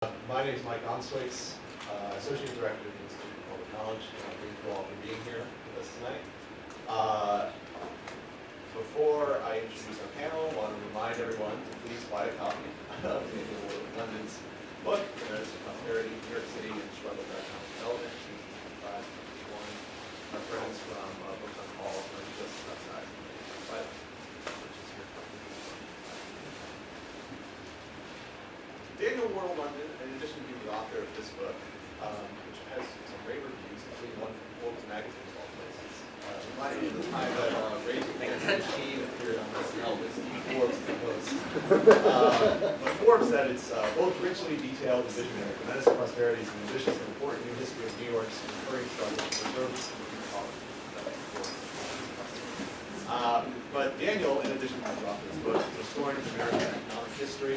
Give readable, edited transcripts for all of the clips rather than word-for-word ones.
My name is Mike Onswakes, Associate Director of the Institute of Public Knowledge. Thank you all for being here with us tonight. Before I introduce our panel, I want to remind everyone to please buy a copy of Daniel Wortel-London's book, Menace of Prosperity, New York City and Struggle for Economic Development, 1865-1881. Our friends from Books on Call are just outside. Daniel Wortel-London, in addition to being the author of this book, which has some great reviews, including one from Forbes magazine of all places, reminded me of the time that Raising Against the Machine appeared on this Elvis Forbes Demos. But Forbes said it's both richly detailed and visionary. The Menace of Prosperity is an ambitious and important new history of New York's recurring struggle to preserve its inequality. But Daniel, in addition to the author of this book, is a historian of American economic history.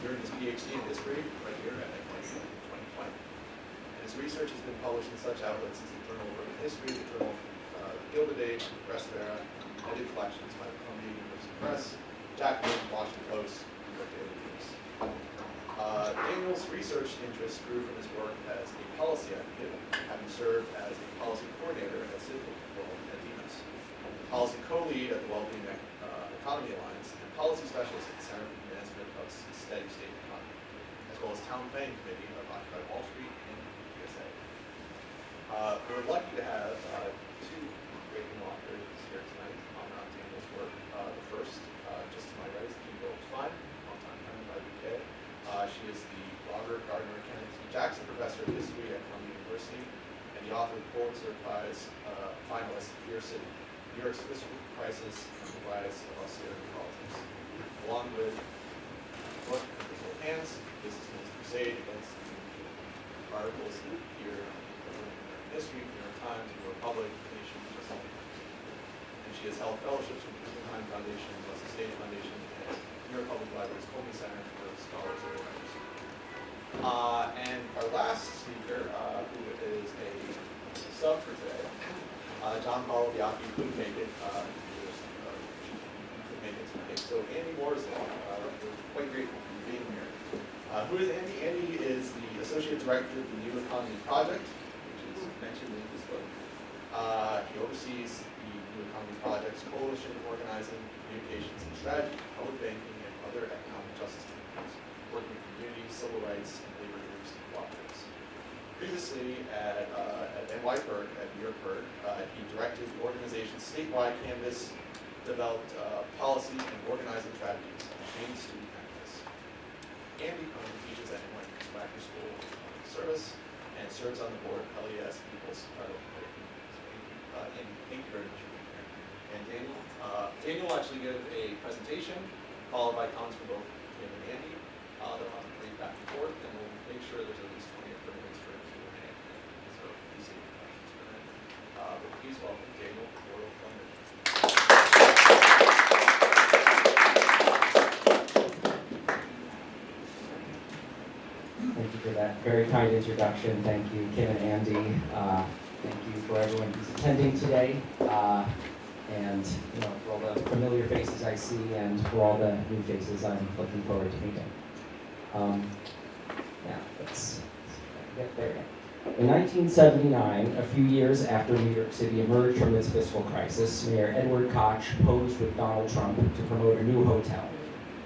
During his PhD in history, right here at NYU in 2020. And his research has been published in such outlets as the Journal of Urban History, the Journal of Gilded, Press Vera, edited collections by the Columbia University Press, Jacobin, Washington Post, New York Daily News. Daniel's research interest grew from his work as a policy advocate, having served as a policy coordinator at Civworld Demos, policy co-lead at the Wellbeing Economy Alliance, and policy specialist at the Center for the Advancement of Steady State Economy, as well as Town Planning Committee of Occupy Wall Street and USA. We're lucky to have two great new authors here tonight to honor on Daniel's work. The first, just to my right, is Phillips-Fein, longtime friend of IBK. She is the Robert Gardner Kenneth T. Jackson Professor of History at Columbia University and the author of the Pulitzer Prize finalist Fear City, New York's Fiscal Crisis and the Rise of Austerity Politics, along with book Invisible Hands, Businessman's Crusade Against the articles here in History, New York Times, New York Public, Nation, and she has held fellowships with the Guggenheim Foundation, Wesleyan State Foundation, and New York Public Library's Colby Center for Scholars and Writers. And our last speaker, who is a sub for today, John Paul Bianchi couldn't make it. So Andy Morrison, we're quite grateful for you being here. Who is Andy? Andy is the Associate Director of the New Economy Project, which is mentioned in this book. He oversees the New Economy Project's coalition of organizing, communications, and strategy, public banking, and other economic justice campaigns, working with communities, civil rights, and labor groups and cooperatives. Previously at NYPIRG, at New York PIRG, he directed the organization's statewide canvas, developed policy and organizing strategies on Main Student Campus. Andy currently teaches at NYU's Wagner School of Public Service and serves on the board of LES People's Andy, thank you very much for being here. And Daniel will actually give a presentation, followed by comments from both him and Andy. They'll have to read back and forth, and we'll make sure there's at least 20 or 30 minutes for Q&A. So please save your questions for that. But please welcome Daniel Wortel-London. Thank you for that very kind introduction. Thank you, Kim and Andy. Thank you for everyone who's attending today. And for all the familiar faces I see and for all the new faces I'm looking forward to meeting. Let's get there. In 1979, a few years after New York City emerged from its fiscal crisis, Mayor Edward Koch posed with Donald Trump to promote a new hotel.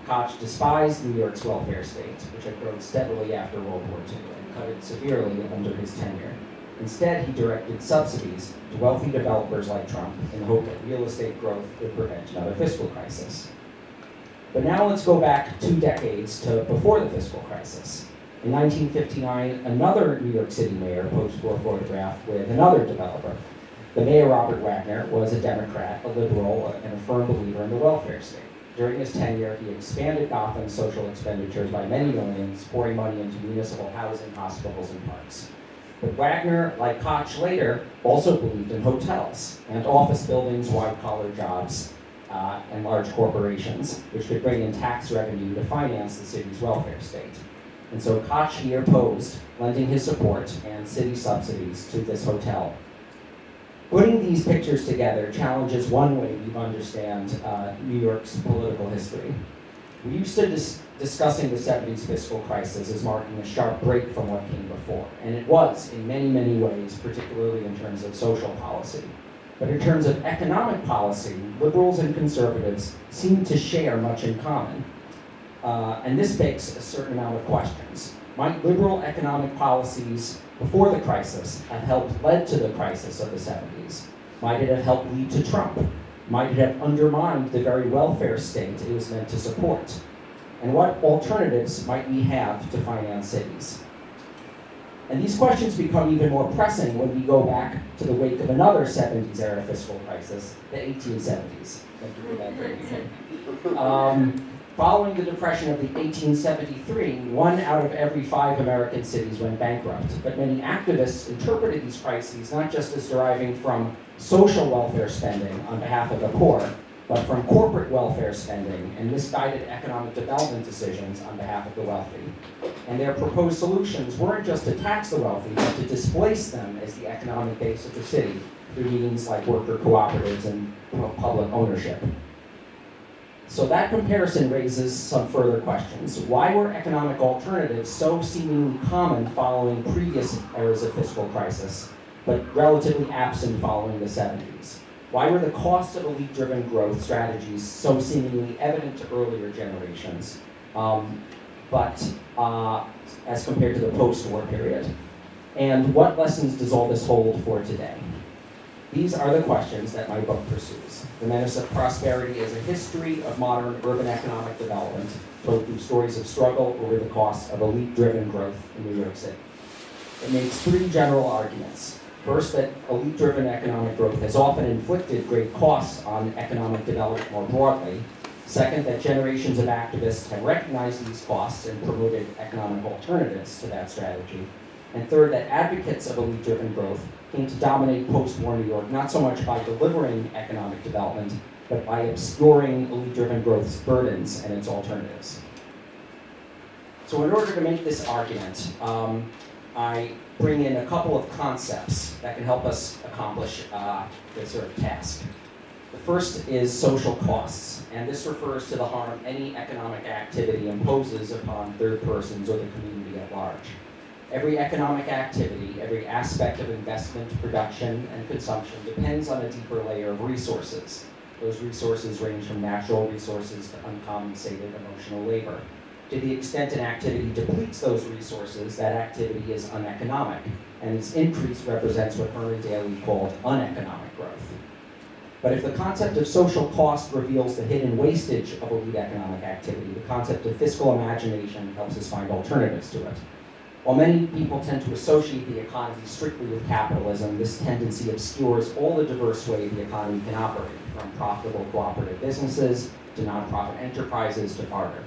Koch despised New York's welfare state, which had grown steadily after World War II, and cut it severely under his tenure. Instead, he directed subsidies to wealthy developers like Trump in the hope that real estate growth would prevent another fiscal crisis. But now let's go back 2 decades to before the fiscal crisis. In 1959, another New York City mayor posed for a photograph with another developer. The mayor, Robert Wagner, was a Democrat, a liberal, and a firm believer in the welfare state. During his tenure, he expanded Gotham's social expenditures by many millions, pouring money into municipal housing, hospitals, and parks. But Wagner, like Koch later, also believed in hotels and office buildings, white-collar jobs, and large corporations, which could bring in tax revenue to finance the city's welfare state. And so Koch here posed, lending his support and city subsidies to this hotel. Putting these pictures together challenges one way we understand New York's political history. We used to discussing the 70s fiscal crisis as marking a sharp break from what came before. And it was in many, many ways, particularly in terms of social policy. But in terms of economic policy, liberals and conservatives seem to share much in common. And this begs a certain amount of questions. Might liberal economic policies before the crisis have helped lead to the crisis of the 70s? Might it have helped lead to Trump? Might it have undermined the very welfare state it was meant to support? And what alternatives might we have to finance cities? And these questions become even more pressing when we go back to the wake of another 70s era fiscal crisis, the 1870s. Thank you for that very good. Following the Depression of the 1873, 1 out of every 5 American cities went bankrupt. But many activists interpreted these crises not just as deriving from social welfare spending on behalf of the poor, but from corporate welfare spending and misguided economic development decisions on behalf of the wealthy. And their proposed solutions weren't just to tax the wealthy, but to displace them as the economic base of the city through means like worker cooperatives and public ownership. So that comparison raises some further questions. Why were economic alternatives so seemingly common following previous eras of fiscal crisis, but relatively absent following the 70s? Why were the costs of elite-driven growth strategies so seemingly evident to earlier generations, but as compared to the post-war period? And what lessons does all this hold for today? These are the questions that my book pursues. The Menace of Prosperity is a history of modern urban economic development, told through stories of struggle over the costs of elite-driven growth in New York City. It makes 3 general arguments. First, that elite-driven economic growth has often inflicted great costs on economic development more broadly. Second, that generations of activists have recognized these costs and promoted economic alternatives to that strategy. And third, that advocates of elite-driven growth came to dominate post-war New York, not so much by delivering economic development, but by obscuring elite-driven growth's burdens and its alternatives. So in order to make this argument, I bring in a couple of concepts that can help us accomplish this sort of task. The first is social costs, and this refers to the harm any economic activity imposes upon third persons or the community at large. Every economic activity, every aspect of investment, production, and consumption depends on a deeper layer of resources. Those resources range from natural resources to uncompensated emotional labor. To the extent an activity depletes those resources, that activity is uneconomic, and its increase represents what Herman Daly called uneconomic growth. But if the concept of social cost reveals the hidden wastage of elite economic activity, the concept of fiscal imagination helps us find alternatives to it. While many people tend to associate the economy strictly with capitalism, this tendency obscures all the diverse ways the economy can operate, from profitable cooperative businesses to nonprofit enterprises to barter.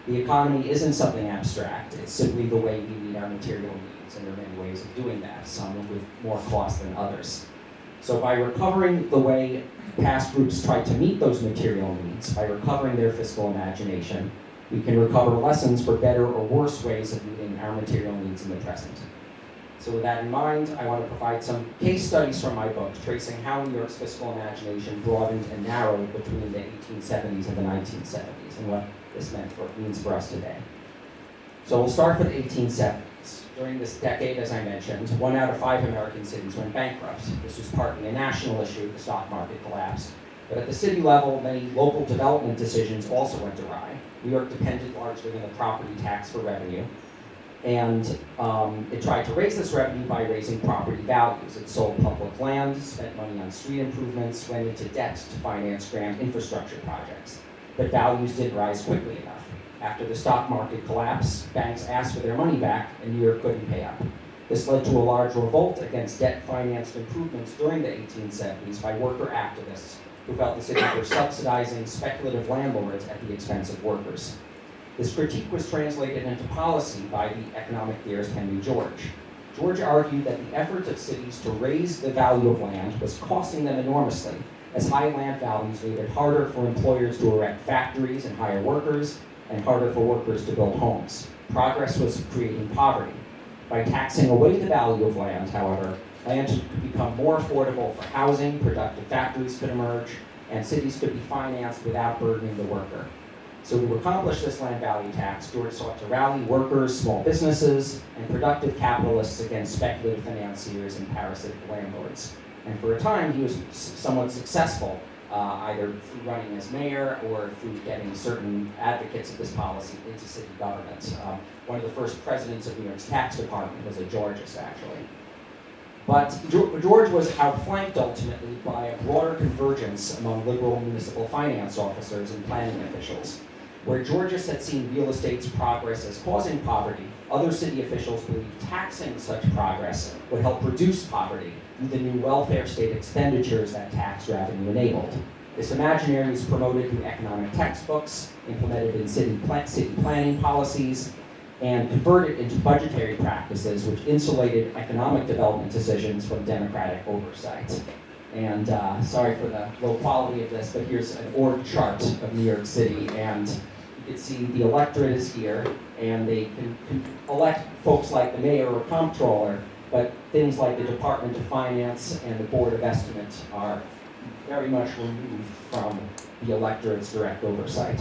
The economy isn't something abstract, it's simply the way we meet our material needs, and there are many ways of doing that, some with more cost than others. So by recovering the way past groups tried to meet those material needs, by recovering their fiscal imagination, we can recover lessons for better or worse ways of meeting our material needs in the present. So with that in mind, I want to provide some case studies from my book, tracing how New York's fiscal imagination broadened and narrowed between the 1870s and the 1970s, and what this means for us today. So we'll start with the 1870s. During this decade, as I mentioned, 1 out of 5 American cities went bankrupt. This was partly a national issue, the stock market collapsed. But at the city level, many local development decisions also went awry. New York depended largely on the property tax for revenue, and it tried to raise this revenue by raising property values. It sold public land, spent money on street improvements, went into debt to finance grand infrastructure projects. But values didn't rise quickly enough. After the stock market collapsed, banks asked for their money back, and New York couldn't pay up. This led to a large revolt against debt-financed improvements during the 1870s by worker activists who felt the cities were subsidizing speculative landlords at the expense of workers. This critique was translated into policy by the economic theorist Henry George. George argued that the effort of cities to raise the value of land was costing them enormously, as high land values made it harder for employers to erect factories and hire workers, and harder for workers to build homes. Progress was creating poverty. By taxing away the value of land, however, land could become more affordable for housing, productive factories could emerge, and cities could be financed without burdening the worker. So to accomplish this land value tax, George sought to rally workers, small businesses, and productive capitalists against speculative financiers and parasitic landlords. And for a time, he was somewhat successful, either through running as mayor or through getting certain advocates of this policy into city government. One of the first presidents of New York's tax department was a Georgist, actually. But George was outflanked ultimately by a broader convergence among liberal municipal finance officers and planning officials. Where Georgists had seen real estate's progress as causing poverty, other city officials believed taxing such progress would help reduce poverty through the new welfare state expenditures that tax revenue enabled. This imaginary is promoted through economic textbooks, implemented in city planning policies, and converted into budgetary practices which insulated economic development decisions from democratic oversight. And sorry for the low quality of this, but here's an org chart of New York City, and you can see the electorate is here, and they can elect folks like the mayor or comptroller, but things like the Department of Finance and the Board of Estimates are very much removed from the electorate's direct oversight.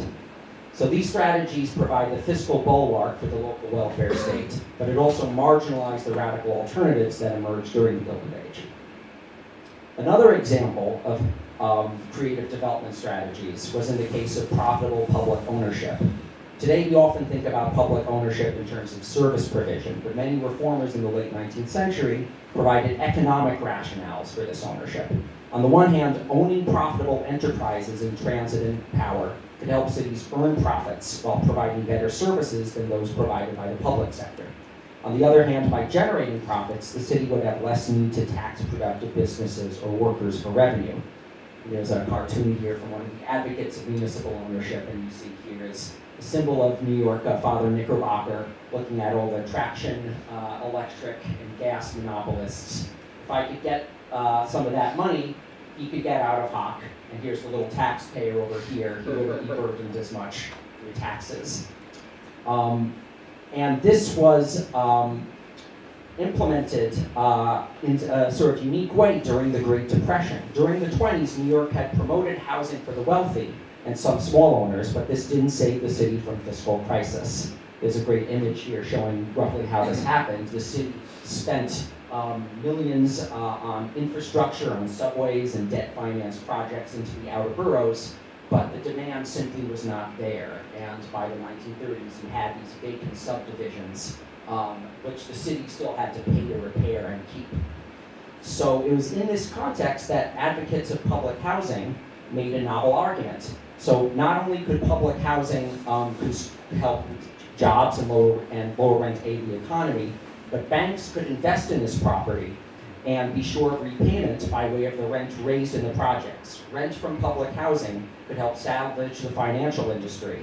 So these strategies provide the fiscal bulwark for the local welfare state, but it also marginalized the radical alternatives that emerged during the Gilded Age. Another example of creative development strategies was in the case of profitable public ownership. Today we often think about public ownership in terms of service provision, but many reformers in the late 19th century provided economic rationales for this ownership. On the one hand, owning profitable enterprises in transit and power could help cities earn profits while providing better services than those provided by the public sector. On the other hand, by generating profits, the city would have less need to tax productive businesses or workers for revenue. There's a cartoon here from one of the advocates of municipal ownership, and you see here is a symbol of New York, Father Knickerbocker, looking at all the traction, electric, and gas monopolists. If I could get some of that money, he could get out of hock, and here's the little taxpayer over here. He wouldn't be burdened as much through taxes. And this was implemented in a sort of unique way during the Great Depression. During the 20s, New York had promoted housing for the wealthy and some small owners, but this didn't save the city from fiscal crisis. There's a great image here showing roughly how this happened. The city spent millions on infrastructure, on subways and debt finance projects into the outer boroughs, but the demand simply was not there. And by the 1930s, you had these vacant subdivisions, which the city still had to pay to repair and keep. So it was in this context that advocates of public housing made a novel argument. So not only could public housing help jobs and lower rent aid the economy, but banks could invest in this property and be sure of repayment by way of the rent raised in the projects. Rent from public housing could help salvage the financial industry.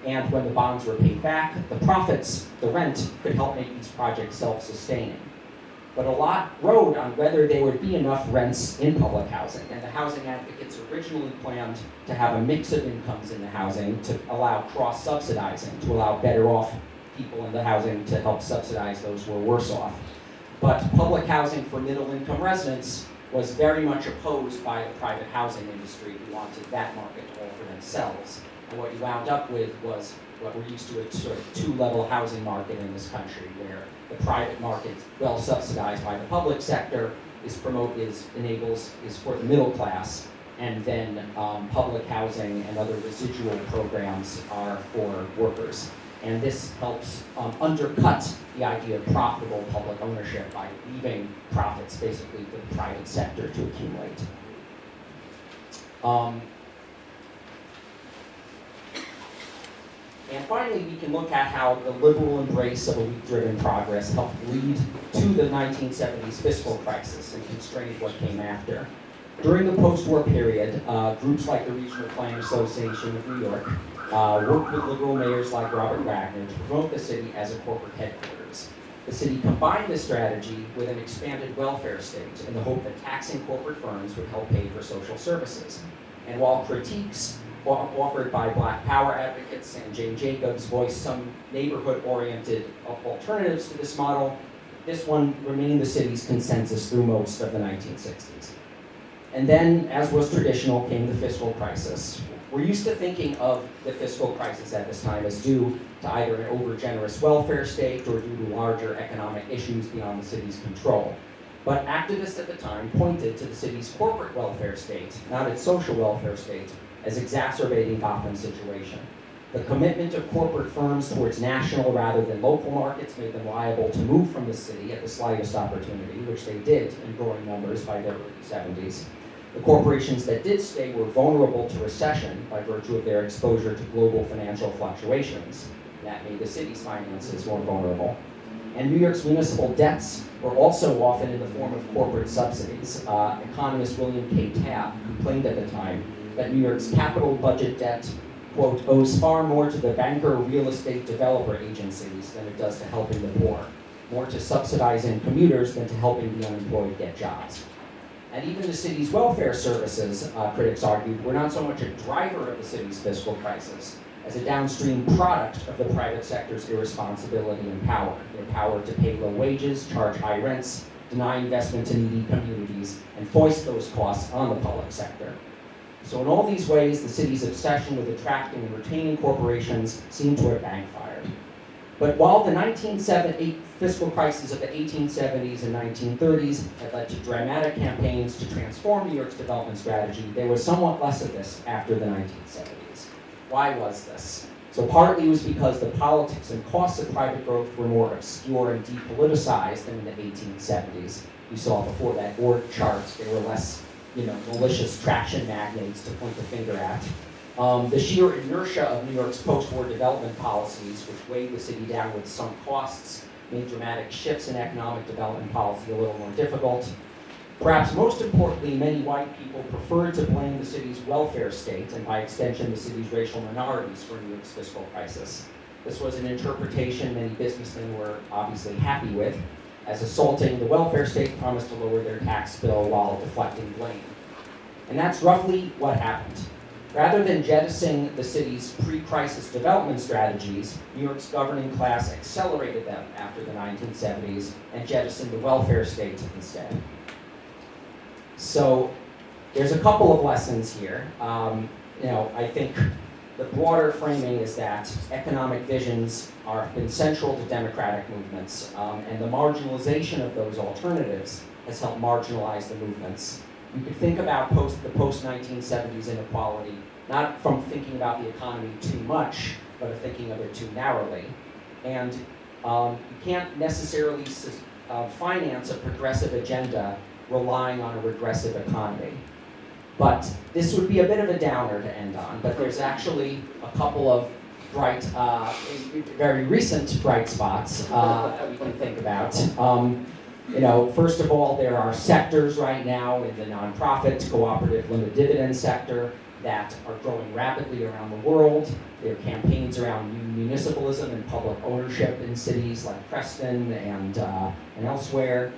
And when the bonds were paid back, the profits, the rent, could help make these projects self-sustaining. But a lot rode on whether there would be enough rents in public housing. And the housing advocates originally planned to have a mix of incomes in the housing to allow cross-subsidizing, to allow better off people in the housing to help subsidize those who were worse off. But public housing for middle-income residents was very much opposed by the private housing industry who wanted that market all for themselves. And what you wound up with was what we're used to, a sort of two-level housing market in this country, where the private market, well subsidized by the public sector, is for the middle class, and then public housing and other residual programs are for workers. And this helps undercut the idea of profitable public ownership by leaving profits basically for the private sector to accumulate. And finally, we can look at how the liberal embrace of elite-driven progress helped lead to the 1970s fiscal crisis and constrained what came after. During the post-war period, groups like the Regional Planning Association of New York worked with liberal mayors like Robert Wagner to promote the city as a corporate headquarters. The city combined this strategy with an expanded welfare state in the hope that taxing corporate firms would help pay for social services. And while critiques offered by Black Power advocates and Jane Jacobs voiced some neighborhood-oriented alternatives to this model, this one remained the city's consensus through most of the 1960s. And then, as was traditional, came the fiscal crisis. We're used to thinking of the fiscal crisis at this time as due to either an over-generous welfare state or due to larger economic issues beyond the city's control. But activists at the time pointed to the city's corporate welfare state, not its social welfare state, as exacerbating Gotham's situation. The commitment of corporate firms towards national rather than local markets made them liable to move from the city at the slightest opportunity, which they did in growing numbers by the early 70s. The corporations that did stay were vulnerable to recession by virtue of their exposure to global financial fluctuations. That made the city's finances more vulnerable. And New York's municipal debts were also often in the form of corporate subsidies. Economist William K. Tabb complained at the time that New York's capital budget debt, quote, owes far more to the banker real estate developer agencies than it does to helping the poor, more to subsidizing commuters than to helping the unemployed get jobs. And even the city's welfare services, critics argued, were not so much a driver of the city's fiscal crisis as a downstream product of the private sector's irresponsibility and power. Their power to pay low wages, charge high rents, deny investment to needy communities, and foist those costs on the public sector. So in all these ways, the city's obsession with attracting and retaining corporations seemed to have backfired. But while the 1978 fiscal crisis of the 1870s and 1930s had led to dramatic campaigns to transform New York's development strategy, there was somewhat less of this after the 1970s. Why was this? So partly it was because the politics and costs of private growth were more obscure and depoliticized than in the 1870s. You saw before that org chart, there were less malicious traction magnates to point the finger at. The sheer inertia of New York's post-war development policies, which weighed the city down with sunk costs, made dramatic shifts in economic development policy a little more difficult. Perhaps most importantly, many white people preferred to blame the city's welfare state, and by extension the city's racial minorities, for New York's fiscal crisis. This was an interpretation many businessmen were obviously happy with, as assaulting the welfare state promised to lower their tax bill while deflecting blame. And that's roughly what happened. Rather than jettisoning the city's pre-crisis development strategies, New York's governing class accelerated them after the 1970s and jettisoned the welfare state instead. So there's a couple of lessons here. I think the broader framing is that economic visions have been central to democratic movements, and the marginalization of those alternatives has helped marginalize the movements. You could think about the post-1970s inequality, not from thinking about the economy too much, but of thinking of it too narrowly. And you can't necessarily finance a progressive agenda relying on a regressive economy. But this would be a bit of a downer to end on, but there's actually a couple of bright, very recent bright spots that we can think about. First of all, there are sectors right now in the nonprofit, cooperative, limited dividend sector that are growing rapidly around the world. There are campaigns around municipalism and public ownership in cities like Preston and elsewhere.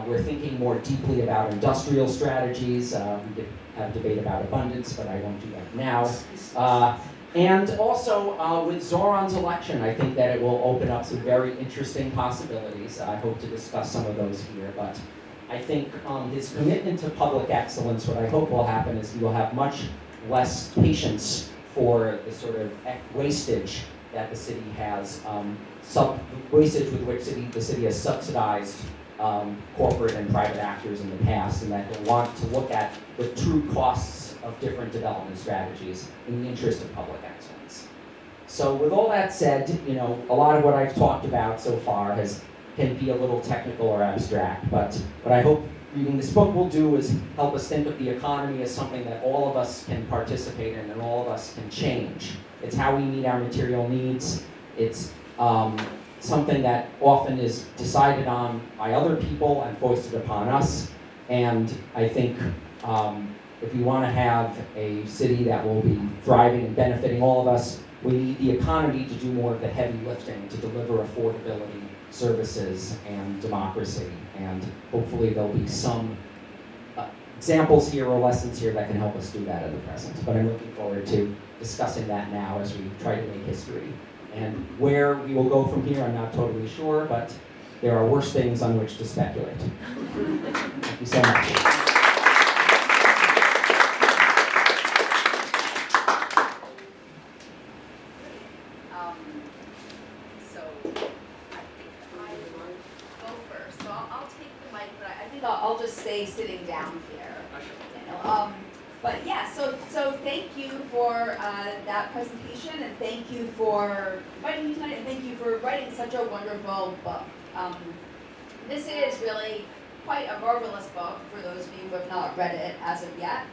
We're thinking more deeply about industrial strategies. We could have a debate about abundance, but I won't do that now. And also, with Zohran's election, I think that it will open up some very interesting possibilities. I hope to discuss some of those here, but I think his commitment to public excellence, what I hope will happen is he will have much less patience for the sort of wastage that the city has, wastage with which the city has subsidized corporate and private actors in the past, and that he'll want to look at the true costs of different development strategies in the interest of public excellence. So with all that said, a lot of what I've talked about so far can be a little technical or abstract, but what I hope reading this book will do is help us think of the economy as something that all of us can participate in and all of us can change. It's how we meet our material needs. It's something that often is decided on by other people and foisted upon us. And I think if we want to have a city that will be thriving and benefiting all of us, we need the economy to do more of the heavy lifting to deliver affordability, services, and democracy. And hopefully there'll be some examples here or lessons here that can help us do that at the present. But I'm looking forward to discussing that now as we try to make history. And where we will go from here, I'm not totally sure, but there are worse things on which to speculate. Thank you so much. mic, but I think I'll just stay sitting down here. But yeah, so thank you for that presentation, and thank you for inviting me tonight, and thank you for writing such a wonderful book. This is really quite a marvelous book for those of you who have not read it as of yet.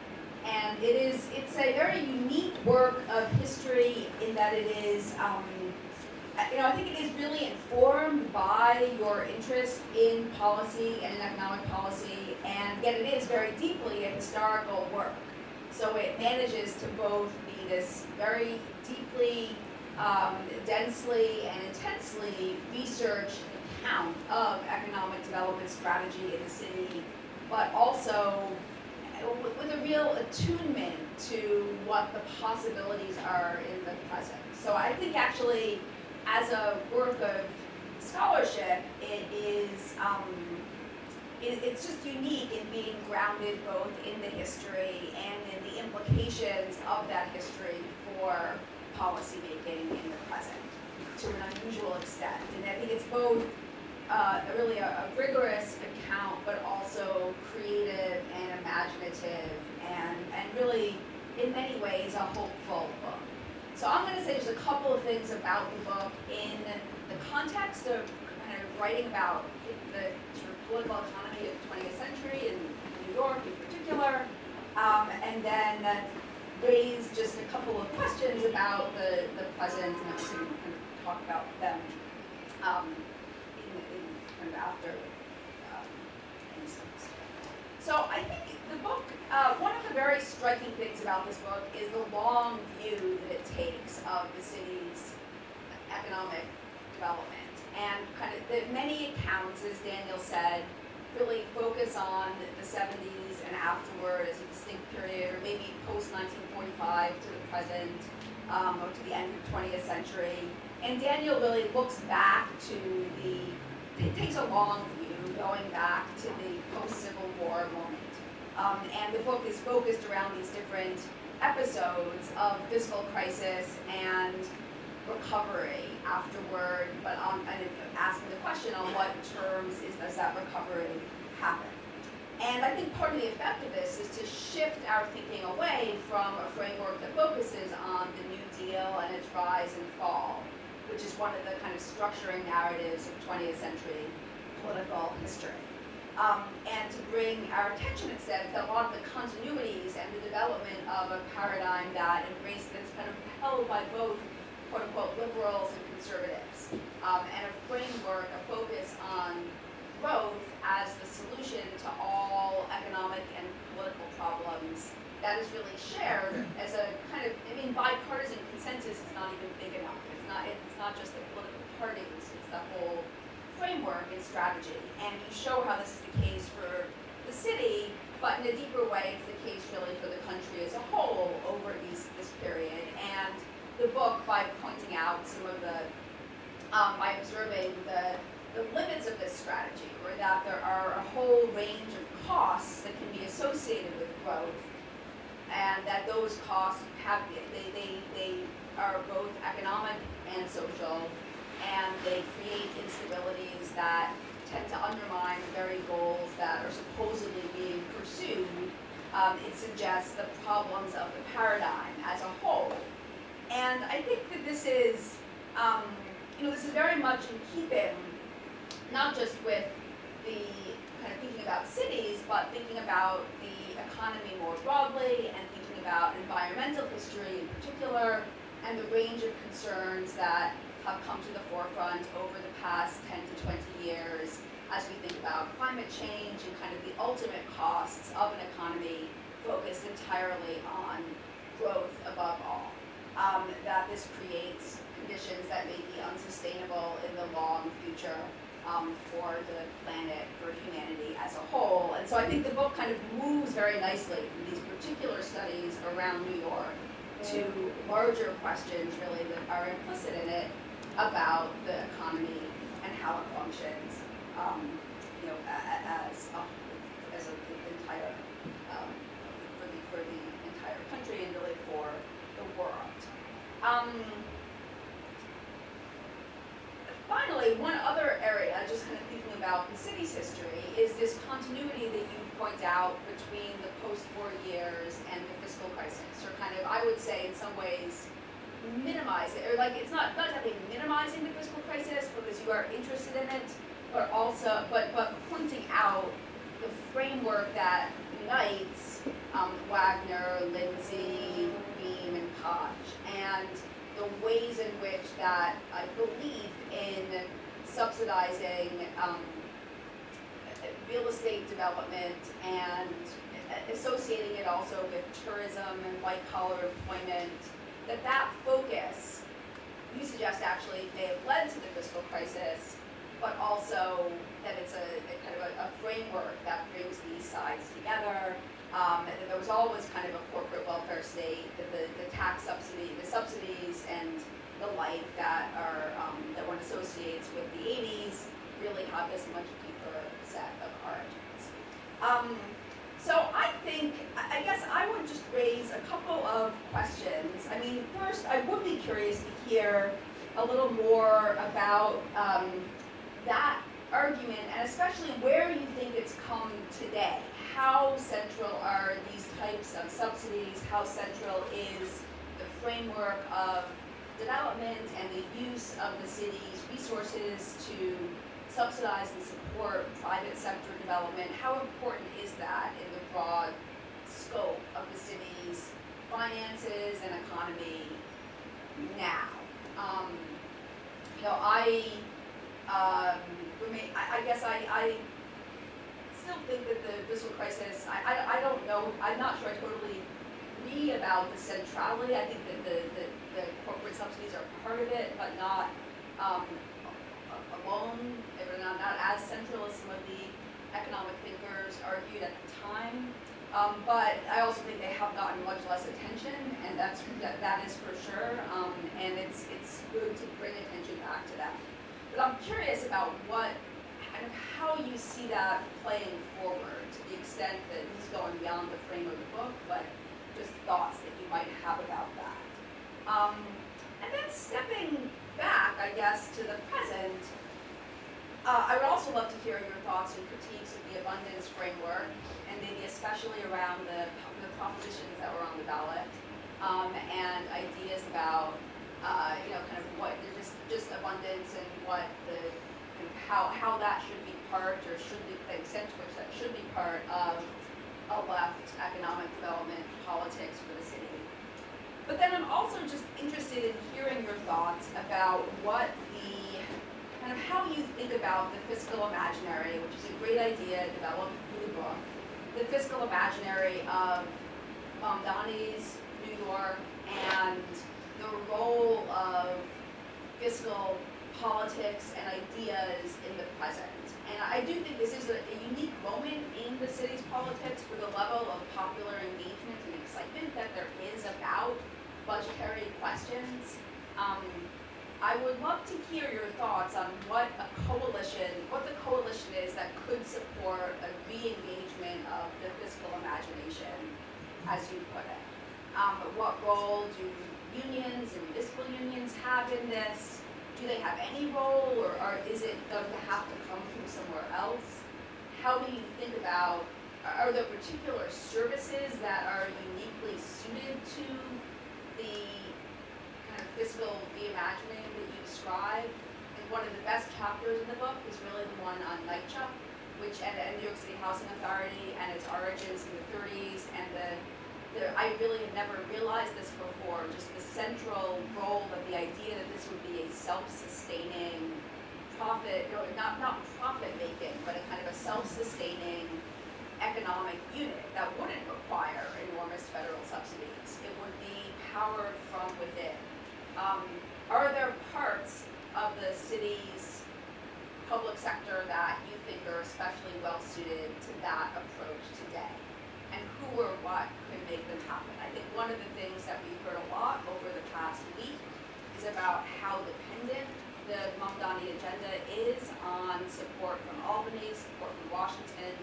And it's a very unique work of history in that it is, I think it is really informed by your interest in policy and in economic policy, and yet it is very deeply a historical work. So it manages to both be this very deeply, densely, and intensely researched account of economic development strategy in the city, but also with a real attunement to what the possibilities are in the present. So I think actually, as a work of scholarship, it is, it's just unique in being grounded both in the history and in the implications of that history for policymaking in the present to an unusual extent. And I think it's both really a rigorous account, but also creative and imaginative and really, in many ways, a hopeful book. So I'm going to say just a couple of things about the book in the context of kind of writing about the sort of political economy of the 20th century in New York in particular, and then raise just a couple of questions about the present, and then we can kind of talk about them in after instance. So I think the book, one of the very striking things about this book is the long view that it takes of the city's economic development. And kind of the many accounts, as Daniel said, really focus on the 70s and afterward as a distinct period, or maybe post-1945 to the present, or to the end of the 20th century. And Daniel really looks back to it takes a long view, going back to the post-Civil War moment. And the book is focused around these different episodes of fiscal crisis and recovery afterward, but kind of asking the question on what terms does that recovery happen. And I think part of the effect of this is to shift our thinking away from a framework that focuses on the New Deal and its rise and fall, which is one of the kind of structuring narratives of 20th century political history. And to bring our attention instead to a lot of the continuities and the development of a paradigm that's kind of held by both quote-unquote liberals and conservatives, and a framework, a focus on growth as the solution to all economic and political problems that is really shared as a kind of, bipartisan consensus is not even big enough. It's not just the political parties, it's the whole framework and strategy. And you show how this is the case for the city, but in a deeper way, it's the case really for the country as a whole over this period. And the book, by pointing out some of by observing the limits of this strategy, or that there are a whole range of costs that can be associated with growth, and that those costs they are both economic and social, and they create instabilities that tend to undermine the very goals that are supposedly being pursued. It suggests the problems of the paradigm as a whole. And I think that this is, this is very much in keeping, not just with the kind of thinking about cities, but thinking about the economy more broadly, and thinking about environmental history in particular, and the range of concerns that have come to the forefront over the past 10 to 20 years as we think about climate change and kind of the ultimate costs of an economy focused entirely on growth above all. That this creates conditions that may be unsustainable in the long future for the planet, for humanity as a whole. And so I think the book kind of moves very nicely from these particular studies around New York to larger questions really that are implicit in it about the economy and how it functions, as an entire for the entire country and really for the world. Finally, one other area, just kind of thinking about the city's history is this continuity that you point out between the post-war years and the fiscal crisis, or kind of, I would say in some ways, minimize it, or like it's not exactly minimizing the fiscal crisis because you are interested in it, but also, but pointing out the framework that unites Wagner, Lindsay, Beam, and Koch, and the ways in which that belief in subsidizing real estate development and associating it also with tourism and white-collar employment, that focus, you suggest, actually may have led to the fiscal crisis, but also that it's a kind of a framework that brings these sides together. And that there was always kind of a corporate welfare state, that the tax subsidy, the subsidies and the like that are that one associates with the 80s really have this much deeper set of origins. So I guess I would just raise a couple of questions. I mean, first, I would be curious to hear a little more about that argument, and especially where you think it's come today. How central are these types of subsidies? How central is the framework of development and the use of the city's resources to subsidize and support private sector development? How important is that in the broad scope of the city's finances and economy now? I guess I still think that the fiscal crisis, I don't know, I'm not sure I totally agree about the centrality. I think that the corporate subsidies are part of it, but not alone, or not as central as some of the economic thinkers argued at the time. But I also think they have gotten much less attention, and that is for sure. And it's good to bring attention back to that. But I'm curious about how you see that playing forward, to the extent that he's going beyond the frame of the book, but just thoughts that you might have about that. And then stepping back, I guess, to the present, I would also love to hear your thoughts and critiques of the abundance framework, and maybe especially around the propositions that were on the ballot, and ideas about kind of what just abundance and what the how that should be part, or should be the extent to which that should be part of a left economic development politics for the city. But then I'm also just interested in hearing your thoughts about what how you think about the fiscal imaginary, which is a great idea developed through the book, the fiscal imaginary of Mamdani's New York and the role of fiscal politics and ideas in the present. And I do think this is a unique moment in the city's politics for the level of popular engagement and excitement that there is about budgetary questions. I would love to hear your thoughts on what the coalition is that could support a re-engagement of the fiscal imagination, as you put it. What role do unions and municipal unions have in this? Do they have any role, or is it going to have to come from somewhere else? How do you think about, are there particular services that are uniquely suited to the kind of fiscal reimagining that you describe? And one of the best chapters in the book is really the one on NYCHA, which and New York City Housing Authority and its origins in the 30s, and I really had never realized this before, just the central role of the idea that this would be a self-sustaining profit, or not profit-making, but a kind of a self-sustaining economic unit that wouldn't require enormous federal subsidies. It would be powered from within. Are there parts of the city's public sector that you think are especially well-suited to that approach today? And who or what could make them happen? I think one of the things that we've heard a lot over the past week is about how dependent the Mamdani agenda is on support from Albany, support from Washington,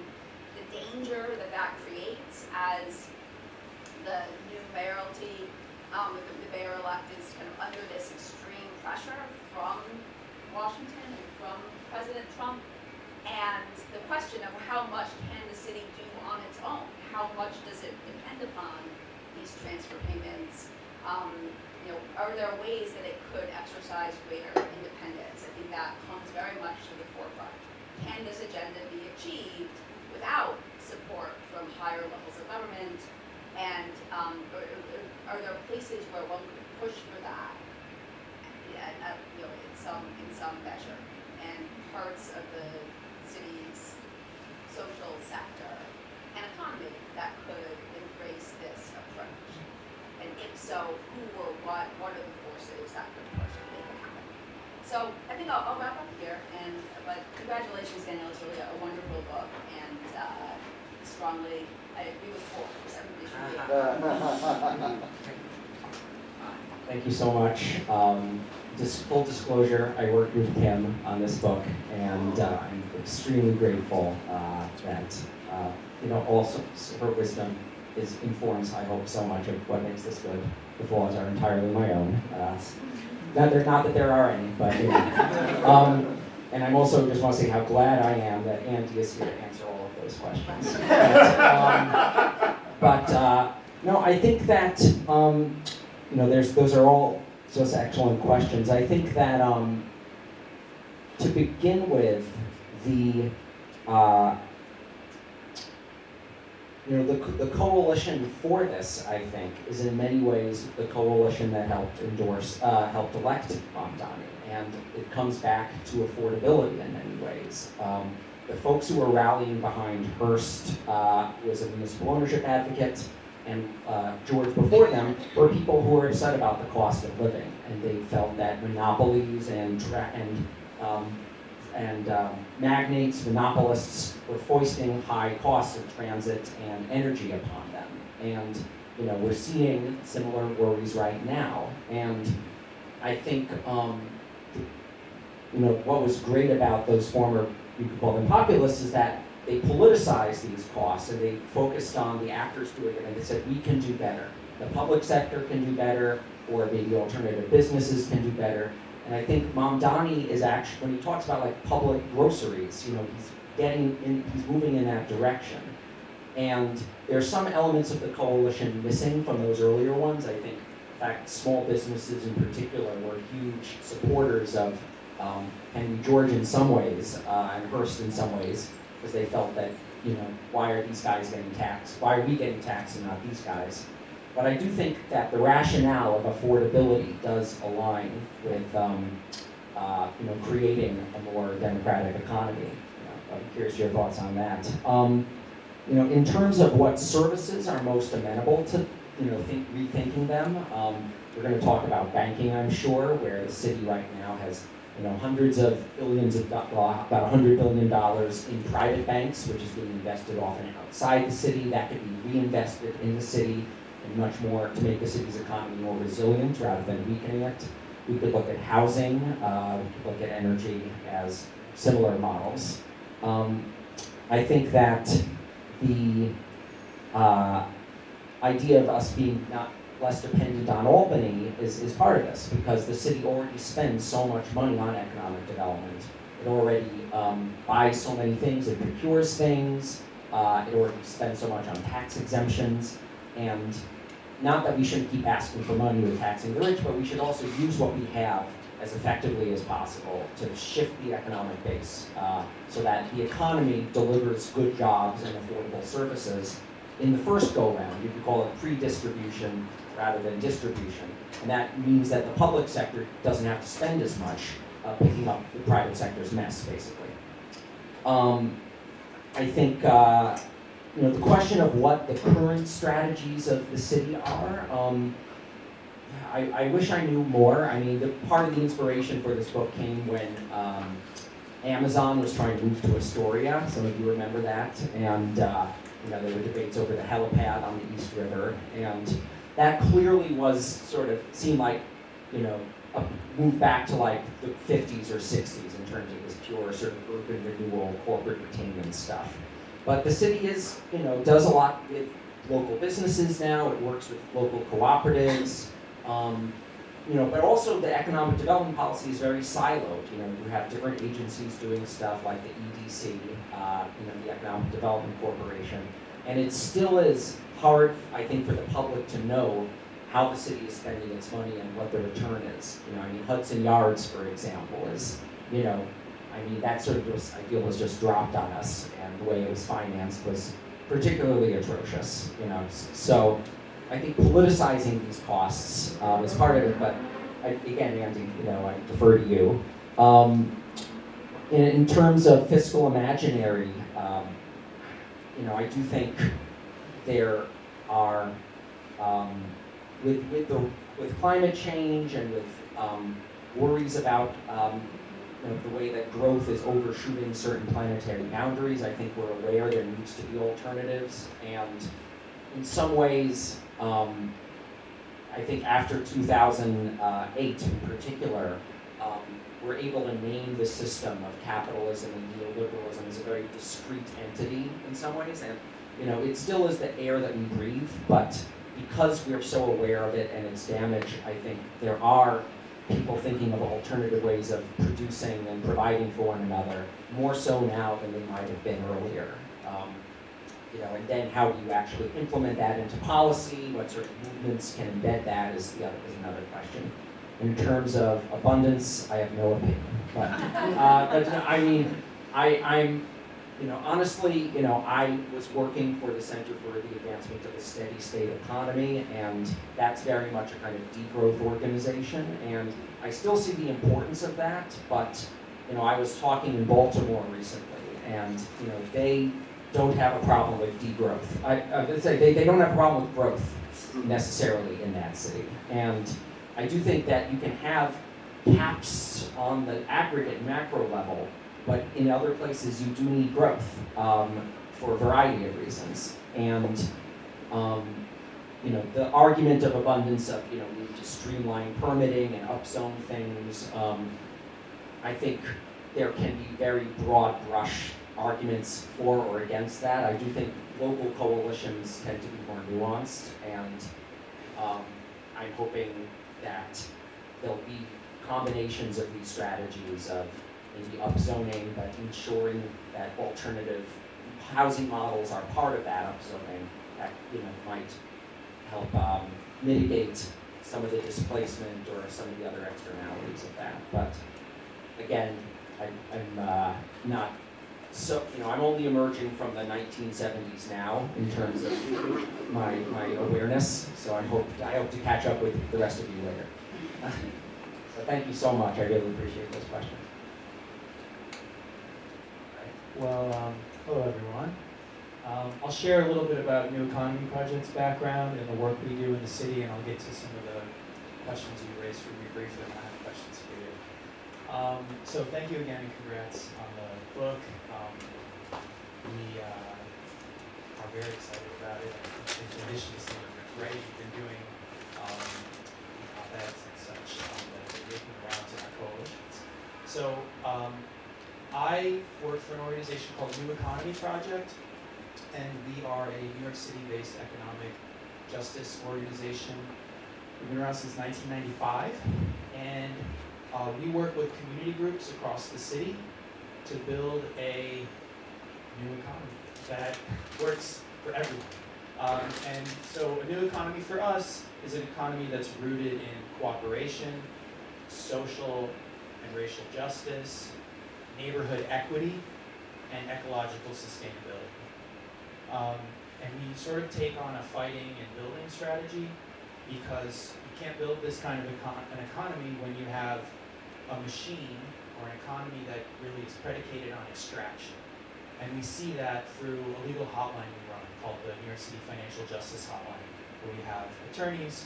the danger that creates as the new mayoralty, the mayor-elect is kind of under this extreme pressure from Washington and from President Trump. how much can the city do on its own? How much does it depend upon these transfer payments? Are there ways that it could exercise greater independence? I think that comes very much to the forefront. Can this agenda be achieved without support from higher levels of government? And are there places where one could push for that in some measure? And parts of the city's social sector and economy that could embrace this approach? And if so, who or what are the forces that could push to make it happen? So I think I'll wrap up here, but congratulations, Daniel. It's really a wonderful book, and I agree with Forbes. Everybody should read it. Thank you so much. Just full disclosure, I worked with Kim on this book, and I'm extremely grateful that also her wisdom informs, I hope, so much of what makes this good. The flaws are entirely my own. Not that there are any, but and I'm also just want to say how glad I am that Andy is here to answer all of those questions. No, I think that those are all just excellent questions. I think that to begin with, the coalition for this, I think, is in many ways the coalition that helped elect Mamdani, and it comes back to affordability in many ways. The folks who were rallying behind Hearst was a municipal ownership advocate, and George before them were people who were upset about the cost of living, and they felt that monopolies and magnates, monopolists were foisting high costs of transit and energy upon them. And we're seeing similar worries right now. And I think what was great about those former, you could call them populists, is that they politicized these costs, and they focused on the actors doing it, and they said, we can do better. The public sector can do better, or maybe alternative businesses can do better. And I think Mamdani is actually, when he talks about like public groceries, he's moving in that direction. And there are some elements of the coalition missing from those earlier ones. I think, in fact, small businesses in particular were huge supporters of Henry George in some ways, and Hearst in some ways, because they felt that, why are these guys getting taxed? Why are we getting taxed and not these guys? But I do think that the rationale of affordability does align with, creating a more democratic economy. I'm curious your thoughts on that. In terms of what services are most amenable to, rethinking them, we're going to talk about banking, I'm sure, where the city right now has, hundreds of billions of about $100 billion in private banks, which is being invested often outside the city. That could be reinvested in the city and much more to make the city's economy more resilient rather than weakening it. We could look at housing, we could look at energy as similar models. I think that the idea of us being not less dependent on Albany is part of this, because the city already spends so much money on economic development. It already buys so many things, it procures things, it already spends so much on tax exemptions, and not that we shouldn't keep asking for money or taxing the rich, but we should also use what we have as effectively as possible to shift the economic base so that the economy delivers good jobs and affordable services in the first go-round. You could call it pre-distribution rather than distribution. And that means that the public sector doesn't have to spend as much picking up the private sector's mess, basically. I think the question of what the current strategies of the city are, I wish I knew more. I mean, part of the inspiration for this book came when Amazon was trying to move to Astoria. Some of you remember that. And there were debates over the helipad on the East River. And that clearly seemed like, a move back to like the 50s or 60s in terms of this pure sort of urban renewal, corporate retainment stuff. But the city does a lot with local businesses now. It works with local cooperatives. but also the economic development policy is very siloed. You have different agencies doing stuff like the EDC, the Economic Development Corporation, and it still is hard, I think, for the public to know how the city is spending its money and what the return is. Hudson Yards, for example, is, that sort of just, I feel, was just dropped on us, and the way it was financed was particularly atrocious. So I think politicizing these costs is part of it, but again, Andy, I defer to you. In terms of fiscal imaginary, I do think there are, with climate change and with worries about the way that growth is overshooting certain planetary boundaries, I think we're aware there needs to be alternatives. And in some ways, I think after 2008 in particular, we're able to name the system of capitalism and neoliberalism as a very discrete entity in some ways. And it still is the air that we breathe, but because we're so aware of it and its damage, I think there are people thinking of alternative ways of producing and providing for one another, more so now than they might have been earlier. And then how do you actually implement that into policy? What sort of movements can embed that is another question. In terms of abundance, I have no opinion. But I'm honestly, I was working for the Center for the Advancement of a Steady State Economy, and that's very much a kind of degrowth organization, and I still see the importance of that, but, I was talking in Baltimore recently, and, they don't have a problem with degrowth. I would say they don't have a problem with growth necessarily in that city, and I do think that you can have caps on the aggregate macro level, but in other places you do need growth for a variety of reasons. And the argument of abundance of we need to streamline permitting and upzone things. I think there can be very broad brush arguments for or against that. I do think local coalitions tend to be more nuanced, and I'm hoping that there'll be combinations of these strategies of maybe upzoning, but ensuring that alternative housing models are part of that upzoning that might help mitigate some of the displacement or some of the other externalities of that. But again, I'm not so I'm only emerging from the 1970s now in terms of my awareness. So I hope to catch up with the rest of you later. So thank you so much. I really appreciate those questions. Well, hello everyone. I'll share a little bit about New Economy Project's background and the work we do in the city, and I'll get to some of the questions you raised for me briefly, and I have questions for you. So thank you again, and congrats on the book. We are very excited about it. In addition to some of the great you've been doing op-eds and such that are making the rounds in our coalitions. So I work for an organization called the New Economy Project, and we are a New York City-based economic justice organization. We've been around since 1995, and we work with community groups across the city to build a new economy that works for everyone. And so a new economy for us is an economy that's rooted in cooperation, social and racial justice, neighborhood equity, and ecological sustainability. And we sort of take on a fighting and building strategy because you can't build this kind of an economy when you have a machine or an economy that really is predicated on extraction. And we see that through a legal hotline we run called the New York City Financial Justice Hotline, where we have attorneys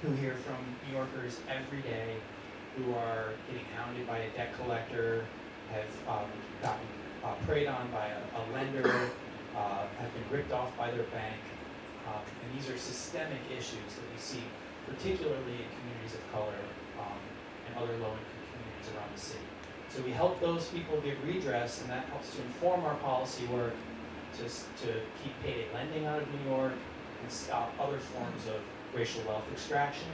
who hear from New Yorkers every day who are getting hounded by a debt collector, have gotten preyed on by a lender, have been ripped off by their bank. And these are systemic issues that we see particularly in communities of color and other low-income communities around the city. So we help those people get redress, and that helps to inform our policy work to keep payday lending out of New York and stop other forms of racial wealth extraction.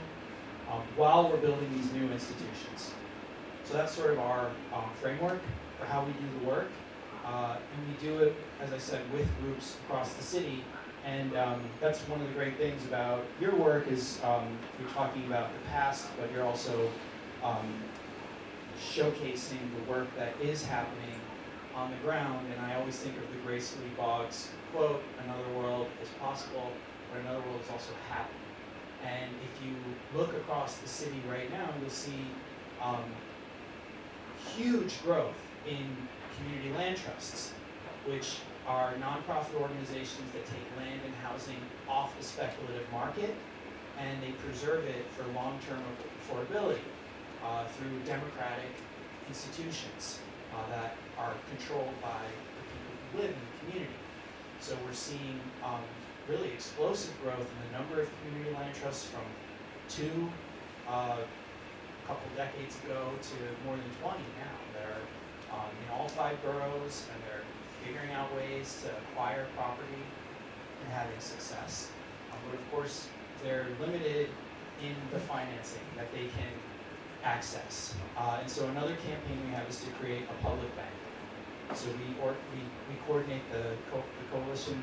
while we're building these new institutions. So that's sort of our framework for how we do the work. And we do it, as I said, with groups across the city. And that's one of the great things about your work is you're talking about the past, but you're also showcasing the work that is happening on the ground. And I always think of the Gracefully Boggs quote, "Another world is possible, but another world is also happening." And if you look across the city right now, you'll see huge growth in community land trusts, which are nonprofit organizations that take land and housing off the speculative market, and they preserve it for long-term affordability through democratic institutions that are controlled by the people who live in the community. So we're seeing really explosive growth in the number of community land trusts from 2 a couple decades ago to more than 20 now. They're in all 5 boroughs, and they're figuring out ways to acquire property and having success. But of course, they're limited in the financing that they can access. And so another campaign we have is to create a public bank. So we coordinate the Coalition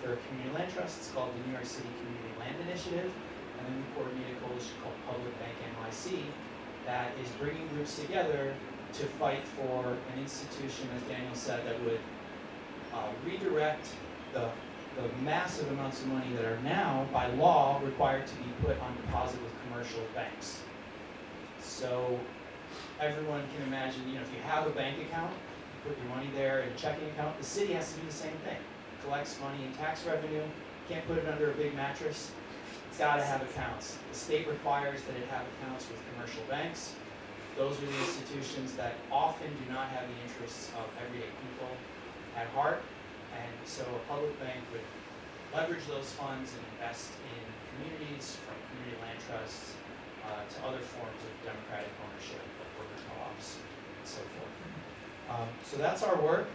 for Community Land Trusts. It's called the New York City Community Land Initiative. And then we coordinate a coalition called Public Bank NYC that is bringing groups together to fight for an institution, as Daniel said, that would redirect the massive amounts of money that are now, by law, required to be put on deposit with commercial banks. So everyone can imagine, if you have a bank account, you put your money there in a checking account, the city has to do the same thing. Collects money in tax revenue, can't put it under a big mattress. It's got to have accounts. The state requires that it have accounts with commercial banks. Those are the institutions that often do not have the interests of everyday people at heart. And so a public bank would leverage those funds and invest in communities, from community land trusts to other forms of democratic ownership, like worker co-ops and so forth. So that's our work.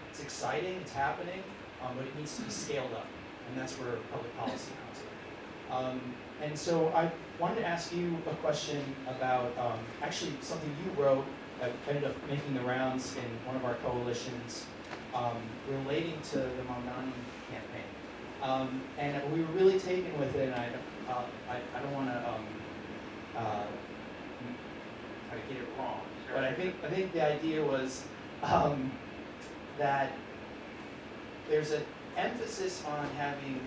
It's exciting, it's happening, but it needs to be scaled up. And that's where public policy comes in. And so I wanted to ask you a question about actually something you wrote that ended up making the rounds in one of our coalitions relating to the Mamdani campaign. And we were really taken with it, and I don't want to try to get it wrong, but I think the idea was that there's an emphasis on having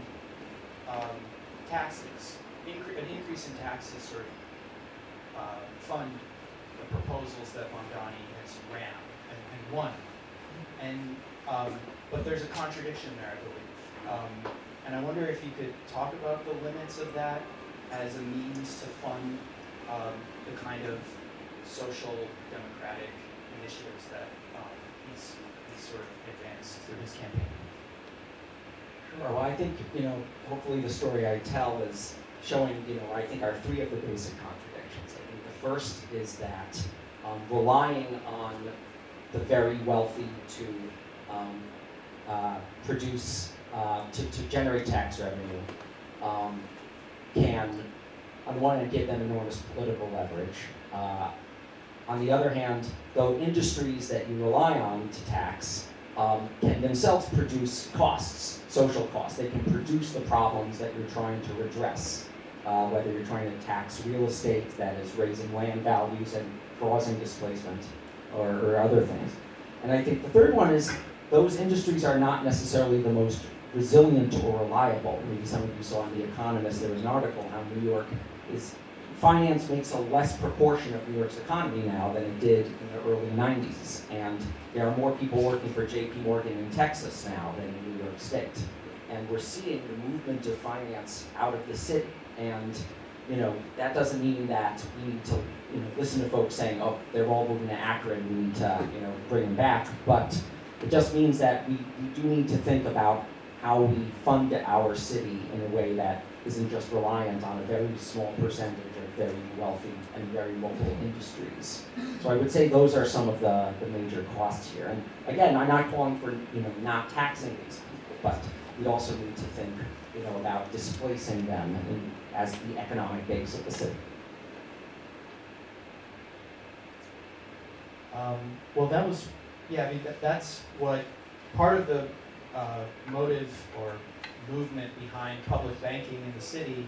taxes, an increase in taxes sort of fund the proposals that Mamdani has ran and won. And but there's a contradiction there, I believe. And I wonder if you could talk about the limits of that as a means to fund the kind of social democratic initiatives that he's sort of advanced through his campaign. Sure. Well, I think, hopefully the story I tell is showing, I think are 3 of the basic contradictions. I think the first is that relying on the very wealthy to produce, to generate tax revenue can, on the one hand, give them enormous political leverage. On the other hand, though industries that you rely on to tax can themselves produce costs, social costs. They can produce the problems that you're trying to redress, whether you're trying to tax real estate that is raising land values and causing displacement or other things. And I think the third one is those industries are not necessarily the most resilient or reliable. Maybe some of you saw in The Economist, there was an article how New York is, finance makes a less proportion of New York's economy now than it did in the early 90s. And there are more people working for JP Morgan in Texas now than in New York State. And we're seeing the movement of finance out of the city. And that doesn't mean that we need to listen to folks saying, oh, they're all moving to Akron, we need to bring them back. But it just means that we do need to think about how we fund our city in a way that isn't just reliant on a very small percentage of very wealthy and very local industries. So I would say those are some of the major costs here. And again, I'm not calling for not taxing these people, but we also need to think about displacing them as the economic base of the city. Well, that was, yeah, I mean, that's what, part of the motive or movement behind public banking in the city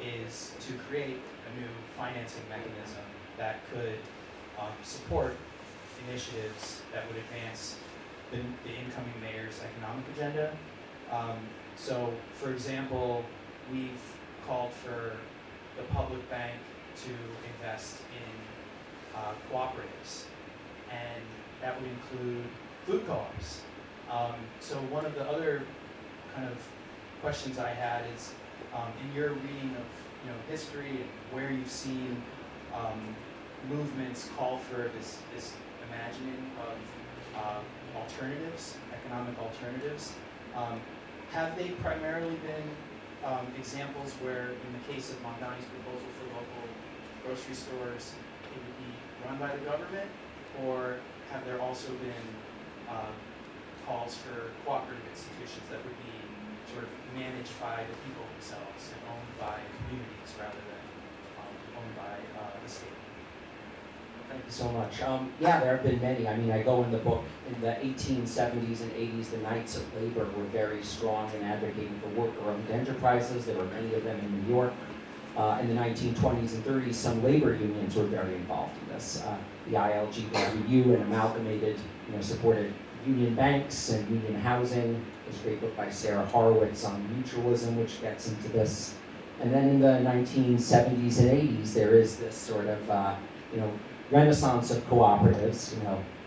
is to create a new financing mechanism that could support initiatives that would advance the incoming mayor's economic agenda. So, for example, we've called for the public bank to invest in cooperatives, and that would include food co-ops. So one of the other kind of questions I had is, in your reading of history and where you've seen movements call for this imagining of alternatives, economic alternatives, have they primarily been examples where, in the case of Mamdani's proposal for local grocery stores, it would be run by the government, or have there also been calls for cooperative institutions that would be sort of managed by the people themselves and owned by communities rather than owned by the state? Thank you so much. Yeah, there have been many. I mean, I go in the book, in the 1870s and 80s, the Knights of Labor were very strong in advocating for worker-owned enterprises. There were many of them in New York. In the 1920s and 30s, some labor unions were very involved in this. The ILGWU and Amalgamated, supported union banks and union housing. There's a great book by Sarah Horowitz on mutualism, which gets into this. And then in the 1970s and 80s, there is this sort of, renaissance of cooperatives.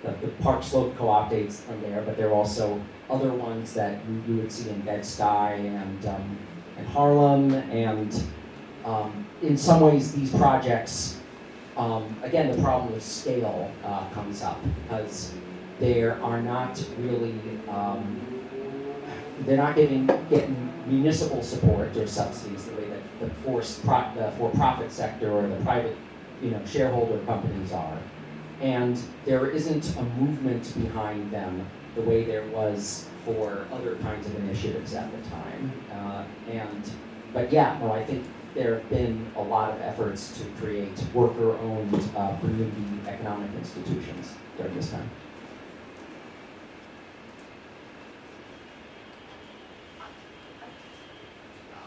The Park Slope Co-op dates from there, but there are also other ones that you would see in Bed-Stuy and Harlem. And in some ways, these projects, again, the problem of scale comes up because there are not really, they're not getting municipal support or subsidies the way that the for-profit sector or the private shareholder companies are. And there isn't a movement behind them the way there was for other kinds of initiatives at the time. But yeah, no, I think there have been a lot of efforts to create worker-owned community economic institutions during this time.